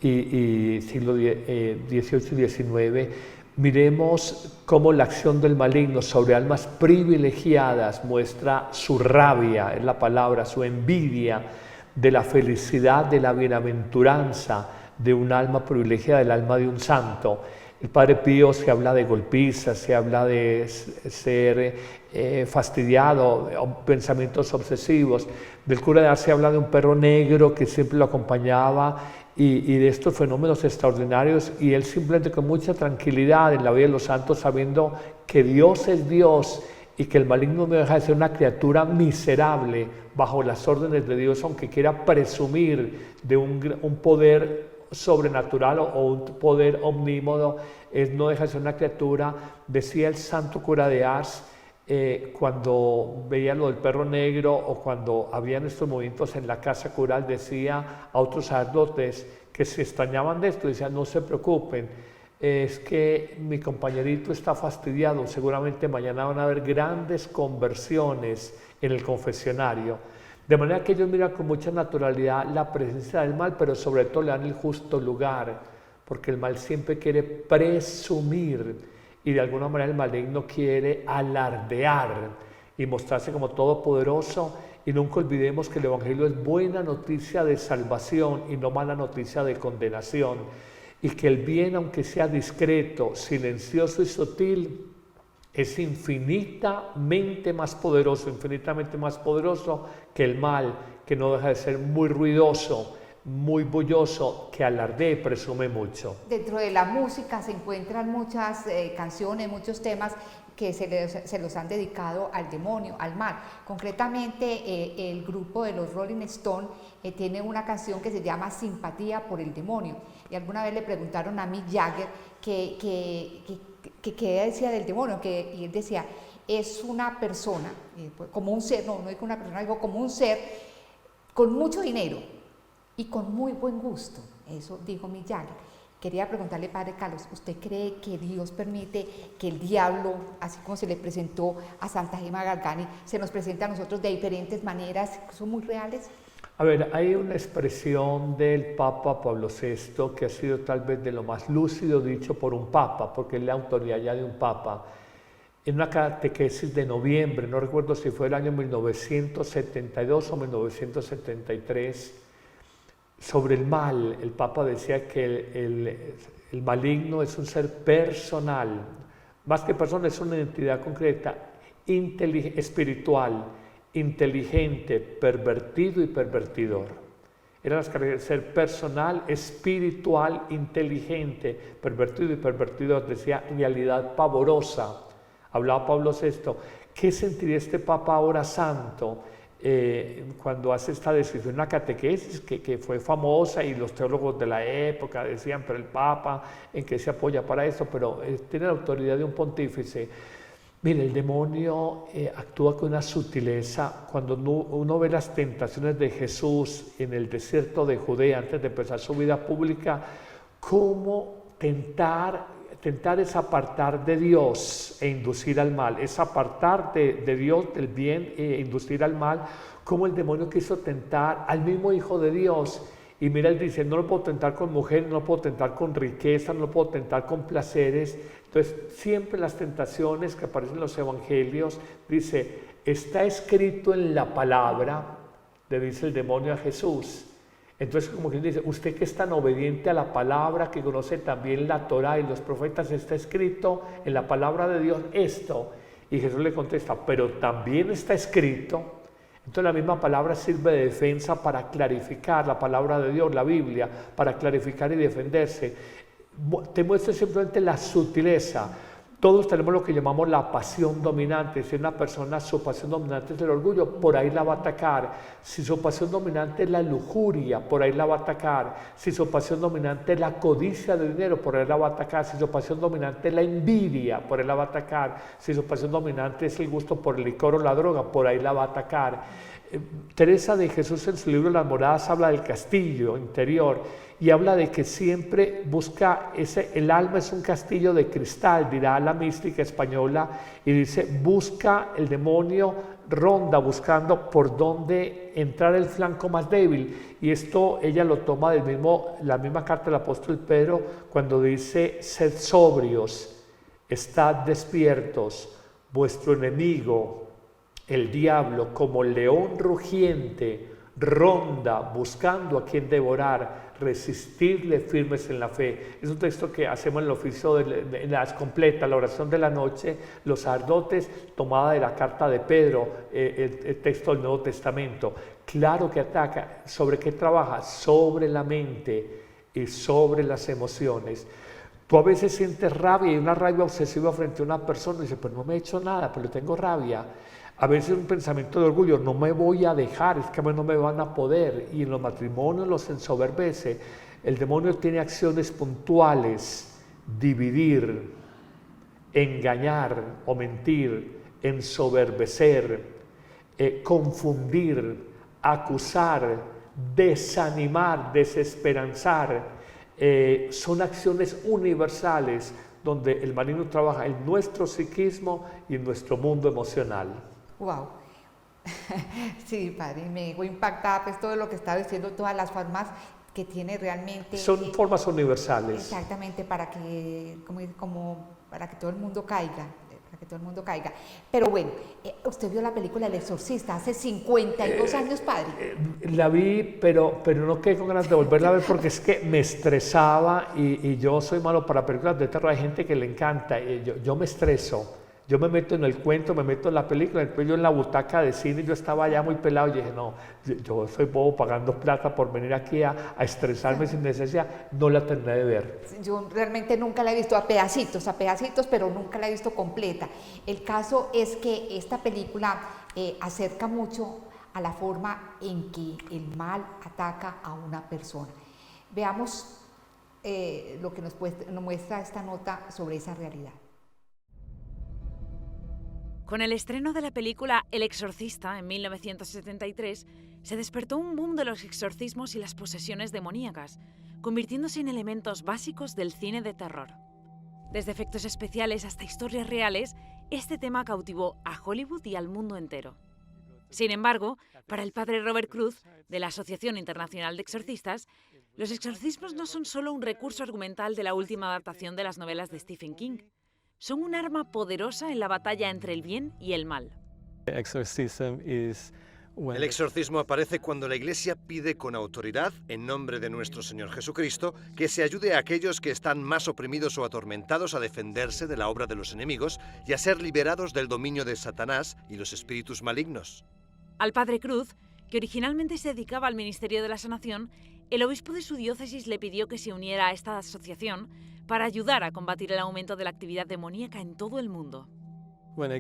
y siglo XVIII y XIX. Miremos cómo la acción del maligno sobre almas privilegiadas muestra su rabia, es la palabra, su envidia de la felicidad, de la bienaventuranza de un alma privilegiada, del alma de un santo. El Padre Pío se habla de golpizas, se habla de ser fastidiado, pensamientos obsesivos. Del cura de Ars se habla de un perro negro que siempre lo acompañaba y de estos fenómenos extraordinarios, y él simplemente con mucha tranquilidad en la vida de los santos, sabiendo que Dios es Dios y que el maligno no deja de ser una criatura miserable bajo las órdenes de Dios, aunque quiera presumir de un poder sobrenatural o un poder omnímodo, no deja de ser una criatura. Decía el santo cura de Ars, cuando veía lo del perro negro o cuando habían estos movimientos en la casa cural, decía a otros sacerdotes que se extrañaban de esto, decía: no se preocupen, es que mi compañerito está fastidiado, seguramente mañana van a haber grandes conversiones en el confesionario. De manera que ellos miran con mucha naturalidad la presencia del mal, pero sobre todo le dan el justo lugar, porque el mal siempre quiere presumir y de alguna manera el maligno quiere alardear y mostrarse como todopoderoso. Y nunca olvidemos que el Evangelio es buena noticia de salvación y no mala noticia de condenación, y que el bien, aunque sea discreto, silencioso y sutil, es infinitamente más poderoso que el mal, que no deja de ser muy ruidoso, muy bulloso, que alardea y presume mucho. Dentro de la música se encuentran muchas canciones, muchos temas que se los han dedicado al demonio, al mal. Concretamente, el grupo de los Rolling Stones tiene una canción que se llama Simpatía por el demonio. Y alguna vez le preguntaron a Mick Jagger qué decía del demonio, y él decía, es una persona, como un ser, no dijo una persona, dijo como un ser con mucho dinero y con muy buen gusto. Eso dijo Mick Jagger. Quería preguntarle, Padre Carlos, ¿usted cree que Dios permite que el diablo, así como se le presentó a Santa Gema Galgani, se nos presente a nosotros de diferentes maneras, que son muy reales? A ver, hay una expresión del Papa Pablo VI que ha sido tal vez de lo más lúcido dicho por un Papa, porque es la autoridad ya de un Papa. En una catequesis de noviembre, no recuerdo si fue el año 1972 o 1973, sobre el mal, el Papa decía que el maligno es un ser personal, más que persona, es una entidad concreta, espiritual, inteligente, pervertido y pervertidor. Eran las características: ser personal, espiritual, inteligente, pervertido y pervertidor. Decía realidad pavorosa. Hablaba Pablo VI. ¿Qué sentiría este Papa ahora santo? Cuando hace esta descripción, una catequesis que fue famosa, y los teólogos de la época decían, pero el Papa, ¿en qué se apoya para eso? Pero tiene la autoridad de un pontífice. Mire, el demonio actúa con una sutileza. Cuando uno ve las tentaciones de Jesús en el desierto de Judea antes de empezar su vida pública, cómo tentar es apartar de Dios e inducir al mal, es apartar de Dios, del bien, e inducir al mal, como el demonio quiso tentar al mismo Hijo de Dios. Y mira, él dice, no lo puedo tentar con mujer, no lo puedo tentar con riqueza, no lo puedo tentar con placeres. Entonces, siempre las tentaciones que aparecen en los evangelios, dice, está escrito en la palabra, le dice el demonio a Jesús. Entonces, como quien dice, usted que es tan obediente a la palabra, que conoce también la Torá y los profetas, está escrito en la palabra de Dios esto. Y Jesús le contesta, pero también está escrito. Entonces la misma palabra sirve de defensa para clarificar la palabra de Dios, la Biblia, para clarificar y defenderse. Te muestra simplemente la sutileza. Todos tenemos lo que llamamos la pasión dominante. Si una persona, su pasión dominante es el orgullo, por ahí la va a atacar. Si su pasión dominante es la lujuria, por ahí la va a atacar. Si su pasión dominante es la codicia de dinero, por ahí la va a atacar. Si su pasión dominante es la envidia, por ahí la va a atacar. Si su pasión dominante es el gusto por el licor o la droga, por ahí la va a atacar. Teresa de Jesús, en su libro Las Moradas, habla del castillo interior y habla de que siempre busca el alma es un castillo de cristal, dirá la mística española, y dice, busca el demonio, ronda buscando por dónde entrar el flanco más débil. Y esto ella lo toma la misma carta del apóstol Pedro, cuando dice, sed sobrios, estad despiertos, vuestro enemigo, el diablo, como león rugiente, ronda buscando a quien devorar, resistirle firmes en la fe. Es un texto que hacemos en el oficio de las completas, la oración de la noche, los sacerdotes, tomada de la carta de Pedro, el texto del Nuevo Testamento. Claro que ataca. ¿Sobre qué trabaja? Sobre la mente y sobre las emociones. Tú a veces sientes rabia y una rabia obsesiva frente a una persona y dices, pues no me he hecho nada, pero tengo rabia. A veces un pensamiento de orgullo, no me voy a dejar, es que a mí no me van a poder. Y en los matrimonios los ensoberbece. El demonio tiene acciones puntuales: dividir, engañar o mentir, ensoberbecer, confundir, acusar, desanimar, desesperanzar. Son acciones universales donde el maligno trabaja en nuestro psiquismo y en nuestro mundo emocional. Wow. Sí, padre, me dejó impactada pues todo lo que estaba diciendo, todas las formas que tiene realmente. Son formas universales. Exactamente, para que para que todo el mundo caiga. Pero bueno, usted vio la película El Exorcista hace 52 años, padre. La vi, pero no quedé con ganas de volverla a ver porque es que me estresaba y yo soy malo para películas de terror. Hay gente que le encanta, yo me estreso. Yo me meto en el cuento, me meto en la película, después yo en la butaca de cine, yo estaba ya muy pelado y dije, no, yo soy bobo pagando plata por venir aquí a estresarme sin necesidad, no la terminé de ver. Yo realmente nunca la he visto a pedacitos, pero nunca la he visto completa. El caso es que esta película acerca mucho a la forma en que el mal ataca a una persona. Veamos lo que nos muestra esta nota sobre esa realidad. Con el estreno de la película El Exorcista en 1973, se despertó un boom de los exorcismos y las posesiones demoníacas, convirtiéndose en elementos básicos del cine de terror. Desde efectos especiales hasta historias reales, este tema cautivó a Hollywood y al mundo entero. Sin embargo, para el padre Robert Cruz, de la Asociación Internacional de Exorcistas, los exorcismos no son solo un recurso argumental de la última adaptación de las novelas de Stephen King. Son un arma poderosa en la batalla entre el bien y el mal. El exorcismo aparece cuando la Iglesia pide con autoridad, en nombre de nuestro Señor Jesucristo, que se ayude a aquellos que están más oprimidos o atormentados a defenderse de la obra de los enemigos y a ser liberados del dominio de Satanás y los espíritus malignos. Al padre Cruz, que originalmente se dedicaba al ministerio de la sanación, el obispo de su diócesis le pidió que se uniera a esta asociación para ayudar a combatir el aumento de la actividad demoníaca en todo el mundo. Cuando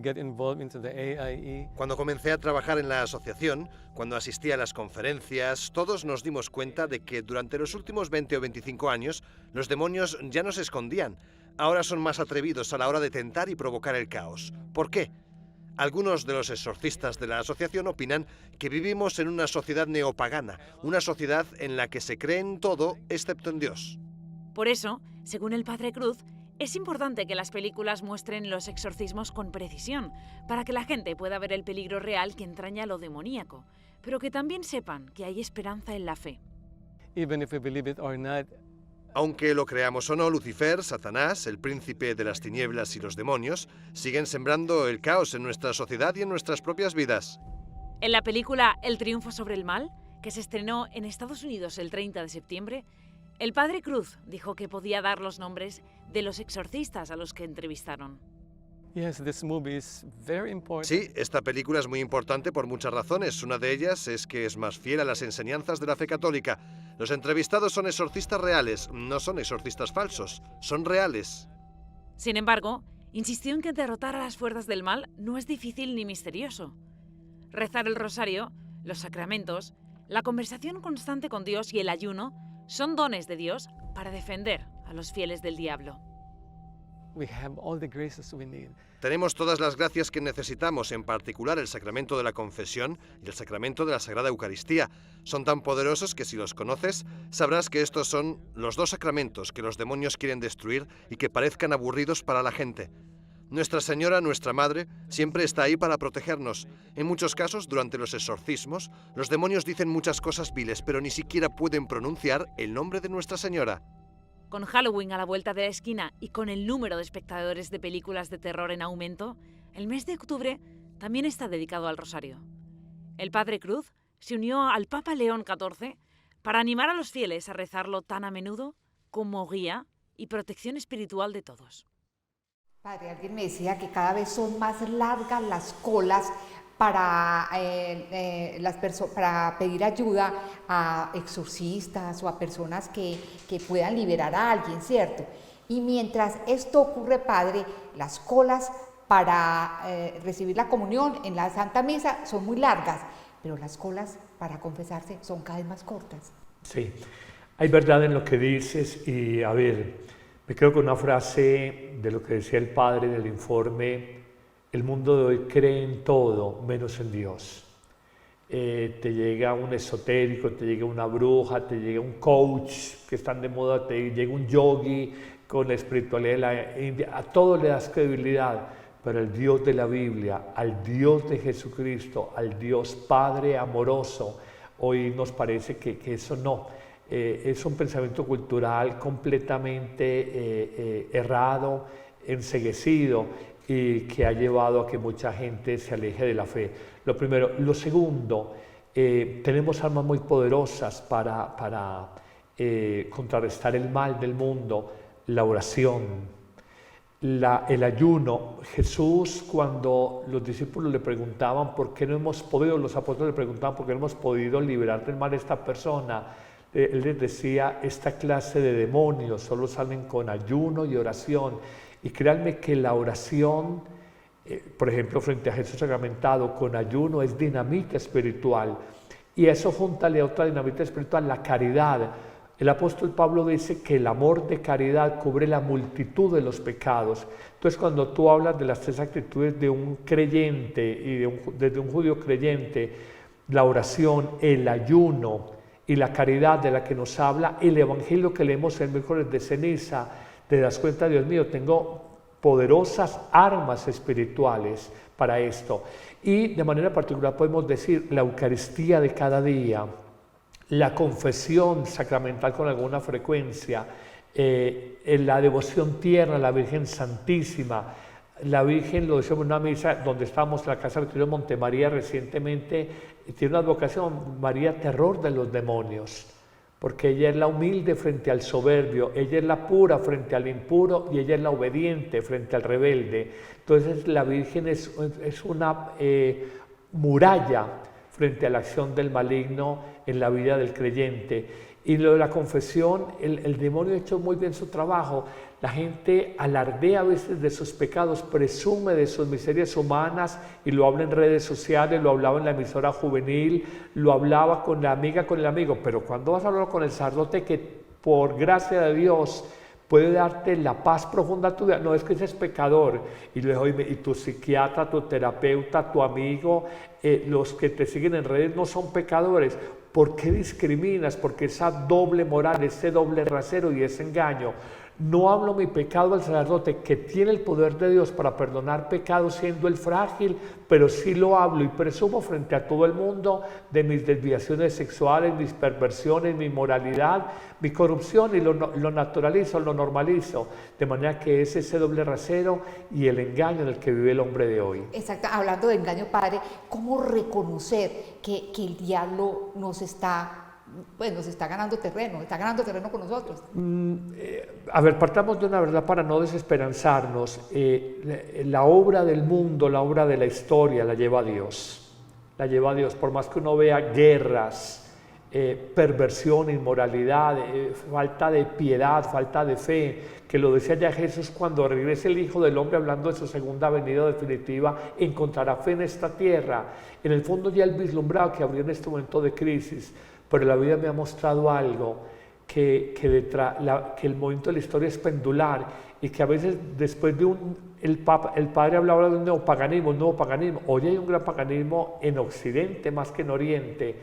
comencé a trabajar en la asociación, cuando asistí a las conferencias, todos nos dimos cuenta de que durante los últimos 20 o 25 años los demonios ya no se escondían. Ahora son más atrevidos a la hora de tentar y provocar el caos. ¿Por qué? Algunos de los exorcistas de la asociación opinan que vivimos en una sociedad neopagana, una sociedad en la que se cree en todo excepto en Dios. Por eso, según el padre Cruz, es importante que las películas muestren los exorcismos con precisión, para que la gente pueda ver el peligro real que entraña lo demoníaco, pero que también sepan que hay esperanza en la fe. Aunque lo creamos o no, Lucifer, Satanás, el príncipe de las tinieblas y los demonios, siguen sembrando el caos en nuestra sociedad y en nuestras propias vidas. En la película El triunfo sobre el mal, que se estrenó en Estados Unidos el 30 de septiembre, el padre Cruz dijo que podía dar los nombres de los exorcistas a los que entrevistaron. Sí, esta película es muy importante por muchas razones. Una de ellas es que es más fiel a las enseñanzas de la fe católica. Los entrevistados son exorcistas reales, no son exorcistas falsos, son reales. Sin embargo, insistió en que derrotar a las fuerzas del mal no es difícil ni misterioso. Rezar el rosario, los sacramentos, la conversación constante con Dios y el ayuno son dones de Dios para defender a los fieles del diablo. Tenemos todas las gracias que necesitamos, en particular el sacramento de la confesión y el sacramento de la Sagrada Eucaristía. Son tan poderosos que si los conoces, sabrás que estos son los dos sacramentos que los demonios quieren destruir y que parezcan aburridos para la gente. Nuestra Señora, nuestra Madre, siempre está ahí para protegernos. En muchos casos, durante los exorcismos, los demonios dicen muchas cosas viles, pero ni siquiera pueden pronunciar el nombre de Nuestra Señora. Con Halloween a la vuelta de la esquina y con el número de espectadores de películas de terror en aumento, el mes de octubre también está dedicado al rosario. El padre Cruz se unió al Papa León XIV para animar a los fieles a rezarlo tan a menudo como guía y protección espiritual de todos. Padre, alguien me decía que cada vez son más largas las colas para pedir ayuda a exorcistas o a personas que puedan liberar a alguien, ¿cierto? Y mientras esto ocurre, Padre, las colas para recibir la comunión en la Santa Misa son muy largas, pero las colas para confesarse son cada vez más cortas. Sí, hay verdad en lo que dices y a ver, me quedo con una frase de lo que decía el padre del informe: el mundo de hoy cree en todo menos en Dios. Te llega un esotérico, te llega una bruja, te llega un coach que están de moda, te llega un yogi con la espiritualidad de la India, a todo le das credibilidad, pero al Dios de la Biblia, al Dios de Jesucristo, al Dios Padre amoroso, hoy nos parece que eso no. Es un pensamiento cultural completamente errado, enceguecido, y que ha llevado a que mucha gente se aleje de la fe. Lo primero. Lo segundo, tenemos armas muy poderosas para contrarrestar el mal del mundo: la oración, el ayuno. Jesús, cuando los discípulos le preguntaban por qué no hemos podido, los apóstoles le preguntaban por qué no hemos podido liberar del mal a esta persona, él les decía, esta clase de demonios solo salen con ayuno y oración. Y créanme que la oración, por ejemplo, frente a Jesús sacramentado, con ayuno es dinamita espiritual. Y eso júntale a otra dinamita espiritual, la caridad. El apóstol Pablo dice que el amor de caridad cubre la multitud de los pecados. Entonces, cuando tú hablas de las tres actitudes de un creyente y desde un judío creyente, la oración, el ayuno y la caridad de la que nos habla el evangelio que leemos en miércoles de ceniza, te das cuenta, Dios mío, tengo poderosas armas espirituales para esto. Y de manera particular podemos decir la Eucaristía de cada día, la confesión sacramental con alguna frecuencia, la devoción tierna a la Virgen Santísima. La Virgen, lo decíamos en una misa donde estábamos en la casa de Montemaría recientemente, tiene una advocación, María terror de los demonios, porque ella es la humilde frente al soberbio, ella es la pura frente al impuro y ella es la obediente frente al rebelde. Entonces la Virgen es una muralla frente a la acción del maligno en la vida del creyente. Y lo de la confesión, el demonio ha hecho muy bien su trabajo. La gente alardea a veces de sus pecados, presume de sus miserias humanas y lo habla en redes sociales, lo hablaba en la emisora juvenil, lo hablaba con la amiga, con el amigo. Pero cuando vas a hablar con el sacerdote que por gracia de Dios puede darte la paz profunda a tu vida, no es que ese es pecador. Y luego, y tu psiquiatra, tu terapeuta, tu amigo, los que te siguen en redes no son pecadores. ¿Por qué discriminas? Porque esa doble moral, ese doble rasero y ese engaño. No hablo mi pecado al sacerdote, que tiene el poder de Dios para perdonar pecados siendo el frágil, pero sí lo hablo y presumo frente a todo el mundo de mis desviaciones sexuales, mis perversiones, mi moralidad, mi corrupción, y lo naturalizo, lo normalizo. De manera que es ese doble rasero y el engaño en el que vive el hombre de hoy. Exacto, hablando de engaño, padre, ¿cómo reconocer que el diablo nos está ganando terreno con nosotros? A ver, partamos de una verdad para no desesperanzarnos. La obra del mundo, la obra de la historia la lleva Dios. La lleva a Dios, por más que uno vea guerras, perversión, inmoralidad, falta de piedad, falta de fe, que lo decía ya Jesús, cuando regrese el Hijo del Hombre hablando de su segunda venida definitiva, encontrará fe en esta tierra. En el fondo ya él vislumbraba que habría en este momento de crisis, pero la vida me ha mostrado algo, que el momento de la historia es pendular y que a veces después de el padre hablaba de un nuevo paganismo, hoy hay un gran paganismo en Occidente más que en Oriente.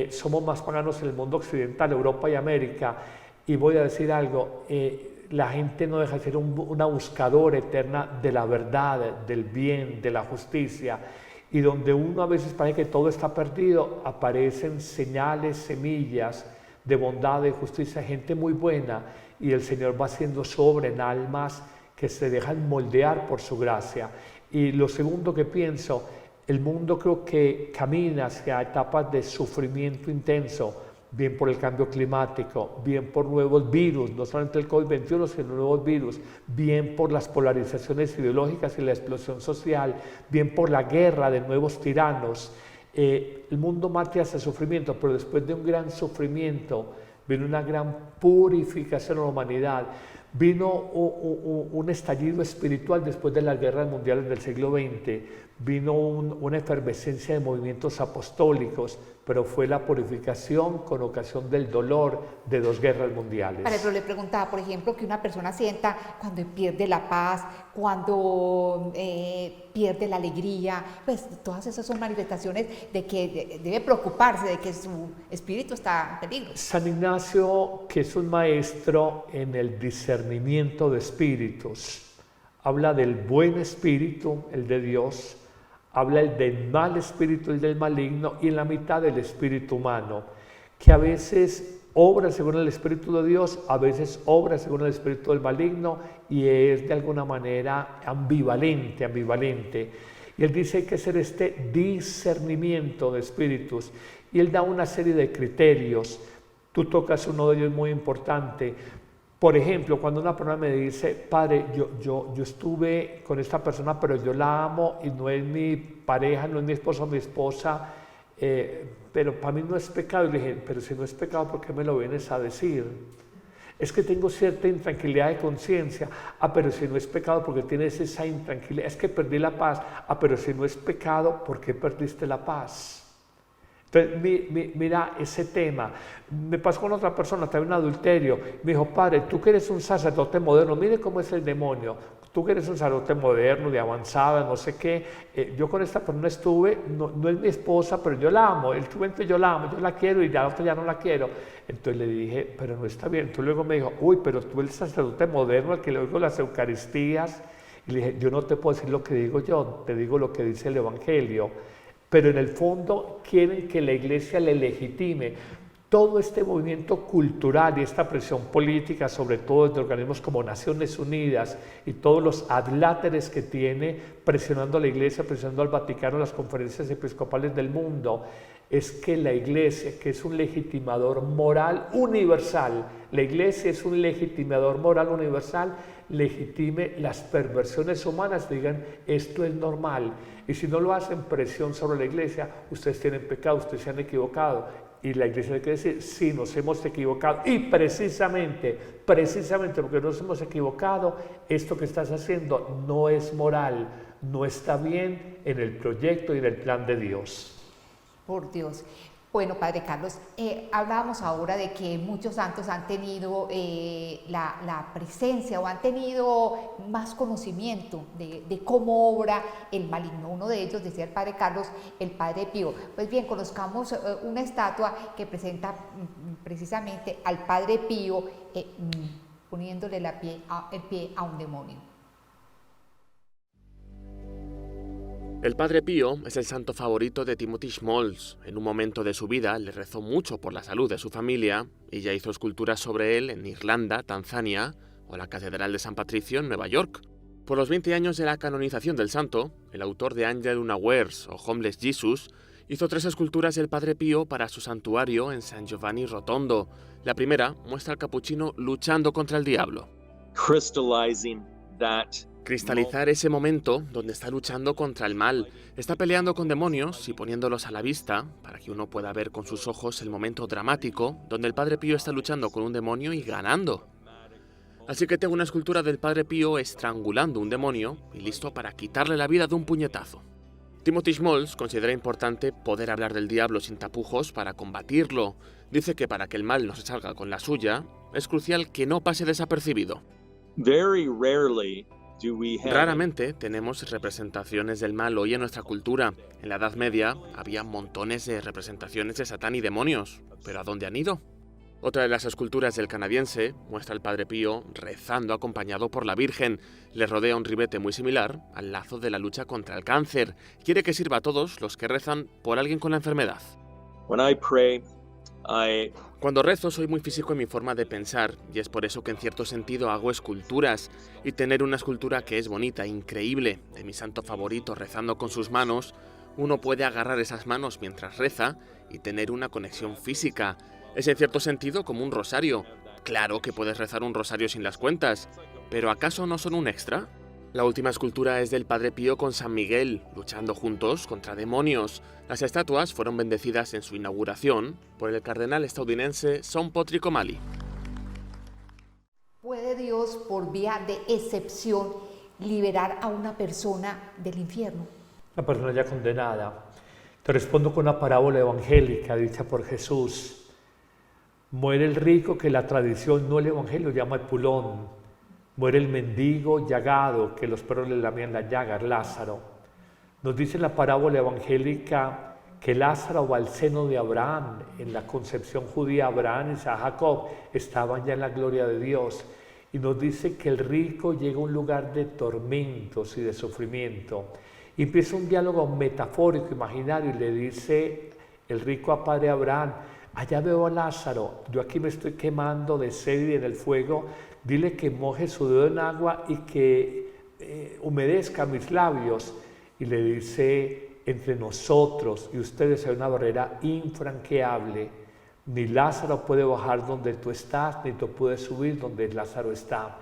Somos más paganos en el mundo occidental, Europa y América, y voy a decir algo, la gente no deja de ser una buscadora eterna de la verdad, del bien, de la justicia. Y donde uno a veces parece que todo está perdido, aparecen señales, semillas de bondad, de justicia, gente muy buena, y el Señor va haciendo su obra en almas que se dejan moldear por su gracia. Y lo segundo que pienso, el mundo creo que camina hacia etapas de sufrimiento intenso, bien por el cambio climático, bien por nuevos virus, no solamente el COVID-21, sino nuevos virus, bien por las polarizaciones ideológicas y la explosión social, bien por la guerra de nuevos tiranos. El mundo marcha hacia sufrimiento, pero después de un gran sufrimiento vino una gran purificación a la humanidad. Vino un estallido espiritual después de las guerras mundiales del siglo XX, vino una efervescencia de movimientos apostólicos, pero fue la purificación con ocasión del dolor de 2 guerras mundiales. Pero le preguntaba, por ejemplo, que una persona sienta cuando pierde la paz, cuando pierde la alegría, pues todas esas son manifestaciones de que debe preocuparse, de que su espíritu está en peligro. San Ignacio, que es un maestro en el discernimiento de espíritus, habla del buen espíritu, el de Dios, habla el del mal espíritu, el del maligno, y en la mitad del espíritu humano, que a veces obra según el espíritu de Dios, a veces obra según el espíritu del maligno, y es de alguna manera ambivalente. Y él dice que hay que hacer este discernimiento de espíritus, y él da una serie de criterios. Tú tocas uno de ellos muy importante. Por ejemplo, cuando una persona me dice, padre, yo estuve con esta persona, pero yo la amo y no es mi pareja, no es mi esposo o mi esposa, pero para mí no es pecado. Y le dije, pero si no es pecado, ¿por qué me lo vienes a decir? Es que tengo cierta intranquilidad de conciencia. Pero si no es pecado, ¿por qué tienes esa intranquilidad? Es que perdí la paz. Pero si no es pecado, ¿por qué perdiste la paz? Entonces, mira ese tema. Me pasó con otra persona, también un adulterio. Me dijo, padre, tú que eres un sacerdote moderno, mire cómo es el demonio. Tú que eres un sacerdote moderno, de avanzada, no sé qué. Yo con esta persona estuve, no es mi esposa, pero yo la amo. Yo la amo, yo la quiero y la otra ya no la quiero. Entonces le dije, pero no está bien. Entonces luego me dijo, uy, pero tú eres el sacerdote moderno al que le oigo las Eucaristías. Y le dije, yo no te puedo decir lo que digo yo, te digo lo que dice el Evangelio. Pero en el fondo quieren que la Iglesia le legitime todo este movimiento cultural y esta presión política, sobre todo de organismos como Naciones Unidas y todos los adláteres que tiene presionando a la Iglesia, presionando al Vaticano, las conferencias episcopales del mundo, es que la Iglesia, que es un legitimador moral universal, la Iglesia es un legitimador moral universal, legitime las perversiones humanas, digan, esto es normal. Y si no lo hacen, presión sobre la Iglesia, ustedes tienen pecado, ustedes se han equivocado. Y la Iglesia le quiere decir, sí, nos hemos equivocado. Y precisamente porque nos hemos equivocado, esto que estás haciendo no es moral, no está bien en el proyecto y en el plan de Dios. Por Dios. Bueno, Padre Carlos, hablábamos ahora de que muchos santos han tenido la presencia o han tenido más conocimiento de cómo obra el maligno. Uno de ellos, decía el Padre Carlos, el Padre Pío. Pues bien, conozcamos una estatua que presenta precisamente al Padre Pío poniéndole el pie a un demonio. El Padre Pío es el santo favorito de Timothy Schmalz. En un momento de su vida le rezó mucho por la salud de su familia y ya hizo esculturas sobre él en Irlanda, Tanzania o la Catedral de San Patricio en Nueva York. Por los 20 años de la canonización del santo, el autor de Angel Unawares o Homeless Jesus hizo 3 esculturas del Padre Pío para su santuario en San Giovanni Rotondo. La primera muestra al capuchino luchando contra el diablo. Cristalizar ese momento donde está luchando contra el mal, está peleando con demonios y poniéndolos a la vista para que uno pueda ver con sus ojos el momento dramático donde el Padre Pío está luchando con un demonio y ganando. Así que tengo una escultura del Padre Pío estrangulando un demonio y listo para quitarle la vida de un puñetazo. Timothy Schmalz considera importante poder hablar del diablo sin tapujos para combatirlo. Dice que para que el mal no se salga con la suya, es crucial que no pase desapercibido. Raramente tenemos representaciones del mal hoy en nuestra cultura. En la Edad Media había montones de representaciones de Satán y demonios, pero ¿a dónde han ido? Otra de las esculturas del canadiense muestra al Padre Pío rezando acompañado por la Virgen. Le rodea un ribete muy similar al lazo de la lucha contra el cáncer. Quiere que sirva a todos los que rezan por alguien con la enfermedad. Cuando rezo soy muy físico en mi forma de pensar y es por eso que en cierto sentido hago esculturas, y tener una escultura que es bonita, increíble, de mi santo favorito rezando con sus manos, uno puede agarrar esas manos mientras reza y tener una conexión física. Es en cierto sentido como un rosario. Claro que puedes rezar un rosario sin las cuentas, pero ¿acaso no son un extra? La última escultura es del Padre Pío con San Miguel, luchando juntos contra demonios. Las estatuas fueron bendecidas en su inauguración por el cardenal estadounidense Sean Patrick O'Malley. ¿Puede Dios, por vía de excepción, liberar a una persona del infierno? Una persona ya condenada. Te respondo con una parábola evangélica dicha por Jesús. Muere el rico que la tradición, no el evangelio, llama Epulón. Muere el mendigo llagado, que los perros le lamían las llagas, Lázaro. Nos dice la parábola evangélica que Lázaro va al seno de Abraham. En la concepción judía, Abraham y Jacob estaban ya en la gloria de Dios. Y nos dice que el rico llega a un lugar de tormentos y de sufrimiento. Y empieza un diálogo metafórico, imaginario, y le dice el rico a padre Abraham, allá veo a Lázaro, yo aquí me estoy quemando de sed y en el fuego, dile que moje su dedo en agua y que humedezca mis labios. Y le dice, entre nosotros y ustedes hay una barrera infranqueable. Ni Lázaro puede bajar donde tú estás, ni tú puedes subir donde Lázaro está.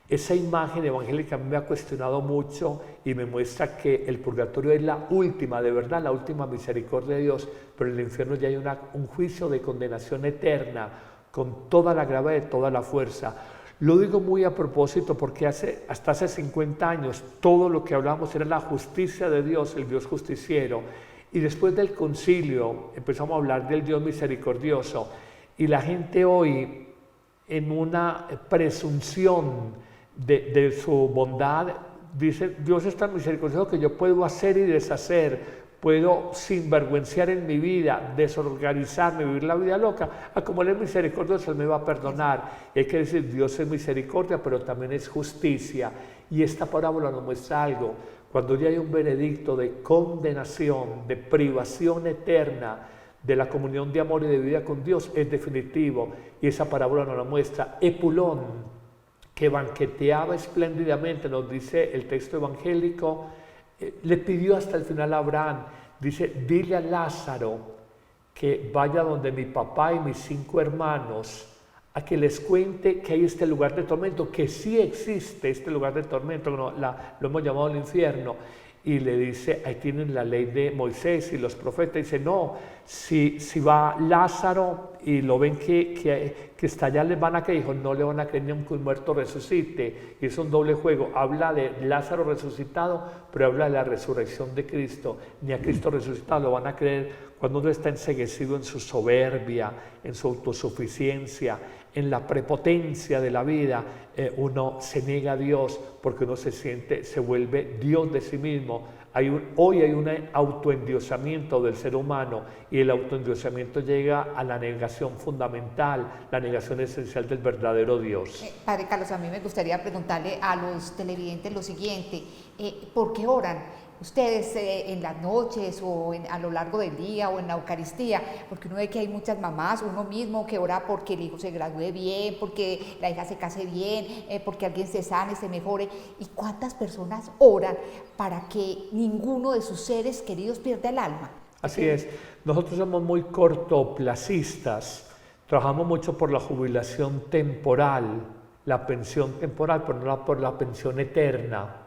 Esa imagen evangélica a mí me ha cuestionado mucho y me muestra que el purgatorio es la última, de verdad, la última misericordia de Dios, pero en el infierno ya hay un juicio de condenación eterna con toda la gravedad y toda la fuerza. Lo digo muy a propósito porque hasta hace 50 años todo lo que hablábamos era la justicia de Dios, el Dios justiciero, y después del concilio empezamos a hablar del Dios misericordioso, y la gente hoy en una presunción de su bondad dice: Dios es tan misericordioso que yo puedo hacer y deshacer, puedo sinvergüenciar en mi vida, desorganizarme, vivir la vida loca. Como Él es misericordioso, Él me va a perdonar. Y hay que decir, Dios es misericordia, pero también es justicia. Y esta parábola nos muestra algo. Cuando ya hay un veredicto de condenación, de privación eterna de la comunión de amor y de vida con Dios, es definitivo. Y esa parábola nos la muestra. Epulón, que banqueteaba espléndidamente, nos dice el texto evangélico, le pidió hasta el final a Abraham, dice: dile a Lázaro que vaya donde mi papá y mis 5 hermanos, a que les cuente que hay este lugar de tormento, que sí existe este lugar de tormento, lo hemos llamado el infierno. Y le dice: ahí tienen la ley de Moisés y los profetas. Dice: no, si va Lázaro y lo ven que está allá, les van a creer. Dijo: no le van a creer ni aunque un muerto resucite. Y es un doble juego. Habla de Lázaro resucitado, pero habla de la resurrección de Cristo. Ni a Cristo resucitado lo van a creer cuando uno está enceguecido en su soberbia, en su autosuficiencia, en la prepotencia de la vida. Uno se niega a Dios porque uno se vuelve Dios de sí mismo. Hoy hay un autoendiosamiento del ser humano, y el autoendiosamiento llega a la negación fundamental, la negación esencial del verdadero Dios. Padre Carlos, a mí me gustaría preguntarle a los televidentes lo siguiente: ¿por qué oran ustedes en las noches o a lo largo del día o en la Eucaristía? Porque uno ve que hay muchas mamás, uno mismo, que ora porque el hijo se gradúe bien, porque la hija se case bien, porque alguien se sane, se mejore. ¿Y cuántas personas oran para que ninguno de sus seres queridos pierda el alma? Así es. Nosotros somos muy cortoplacistas. Trabajamos mucho por la jubilación temporal, la pensión temporal, pero no por la pensión eterna.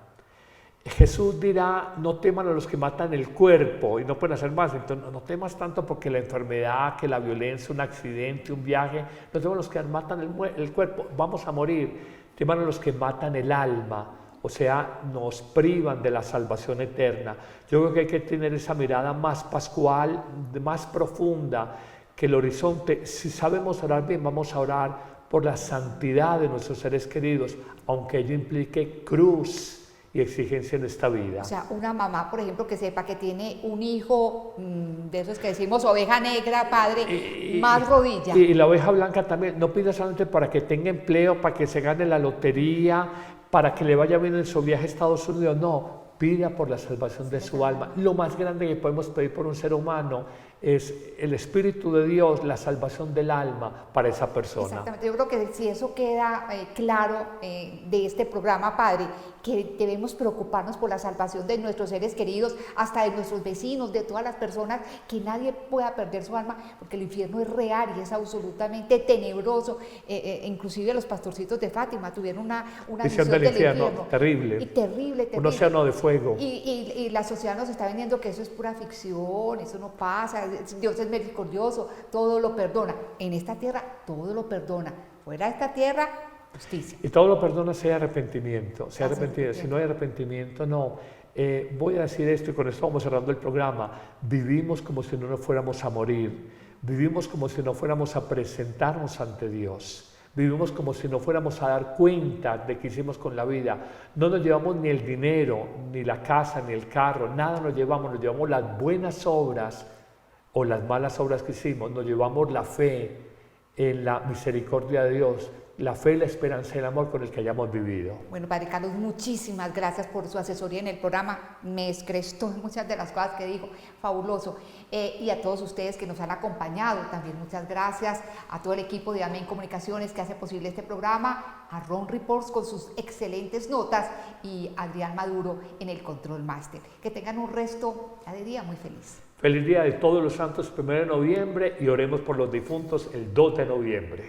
Jesús dirá: no teman a los que matan el cuerpo y no pueden hacer más. Entonces, no temas tanto porque la enfermedad, que la violencia, un accidente, un viaje. No teman a los que matan el cuerpo, vamos a morir. Teman a los que matan el alma, o sea, nos privan de la salvación eterna. Yo creo que hay que tener esa mirada más pascual, más profunda que el horizonte. Si sabemos orar bien, vamos a orar por la santidad de nuestros seres queridos, aunque ello implique cruz y exigencia en esta vida. O sea, una mamá, por ejemplo, que sepa que tiene un hijo de esos que decimos oveja negra, padre, más rodilla. Y la oveja blanca también. No pida solamente para que tenga empleo, para que se gane la lotería, para que le vaya bien en su viaje a Estados Unidos. No, pida por la salvación de su alma. Lo más grande que podemos pedir por un ser humano es el Espíritu de Dios, la salvación del alma para esa persona. Exactamente, yo creo que si eso queda claro de este programa, Padre, que debemos preocuparnos por la salvación de nuestros seres queridos, hasta de nuestros vecinos, de todas las personas, que nadie pueda perder su alma, porque el infierno es real y es absolutamente tenebroso. Inclusive los pastorcitos de Fátima tuvieron una visión del infierno terrible. Y terrible. Un océano de fuego. Y la sociedad nos está vendiendo que eso es pura ficción, eso no pasa, Dios es misericordioso, todo lo perdona. En esta tierra todo lo perdona, fuera de esta tierra justicia. Y todo lo perdona si hay arrepentimiento. Si no hay arrepentimiento, no. Voy a decir esto y con esto vamos cerrando el programa. Vivimos como si no nos fuéramos a morir. Vivimos como si no fuéramos a presentarnos ante Dios. Vivimos como si no fuéramos a dar cuenta de qué hicimos con la vida. No nos llevamos ni el dinero, ni la casa, ni el carro, nada nos llevamos las buenas obras o las malas obras que hicimos, nos llevamos la fe en la misericordia de Dios, la fe, la esperanza y el amor con el que hayamos vivido. Bueno, Padre Carlos, muchísimas gracias por su asesoría en el programa. Me excrestó muchas de las cosas que dijo, fabuloso. Y a todos ustedes que nos han acompañado, también muchas gracias. A todo el equipo de Amén Comunicaciones que hace posible este programa, a Ron Reports con sus excelentes notas y a Adrián Maduro en el Control Master. Que tengan un resto de día muy feliz. Feliz Día de Todos los Santos, 1 de noviembre, y oremos por los difuntos el 2 de noviembre.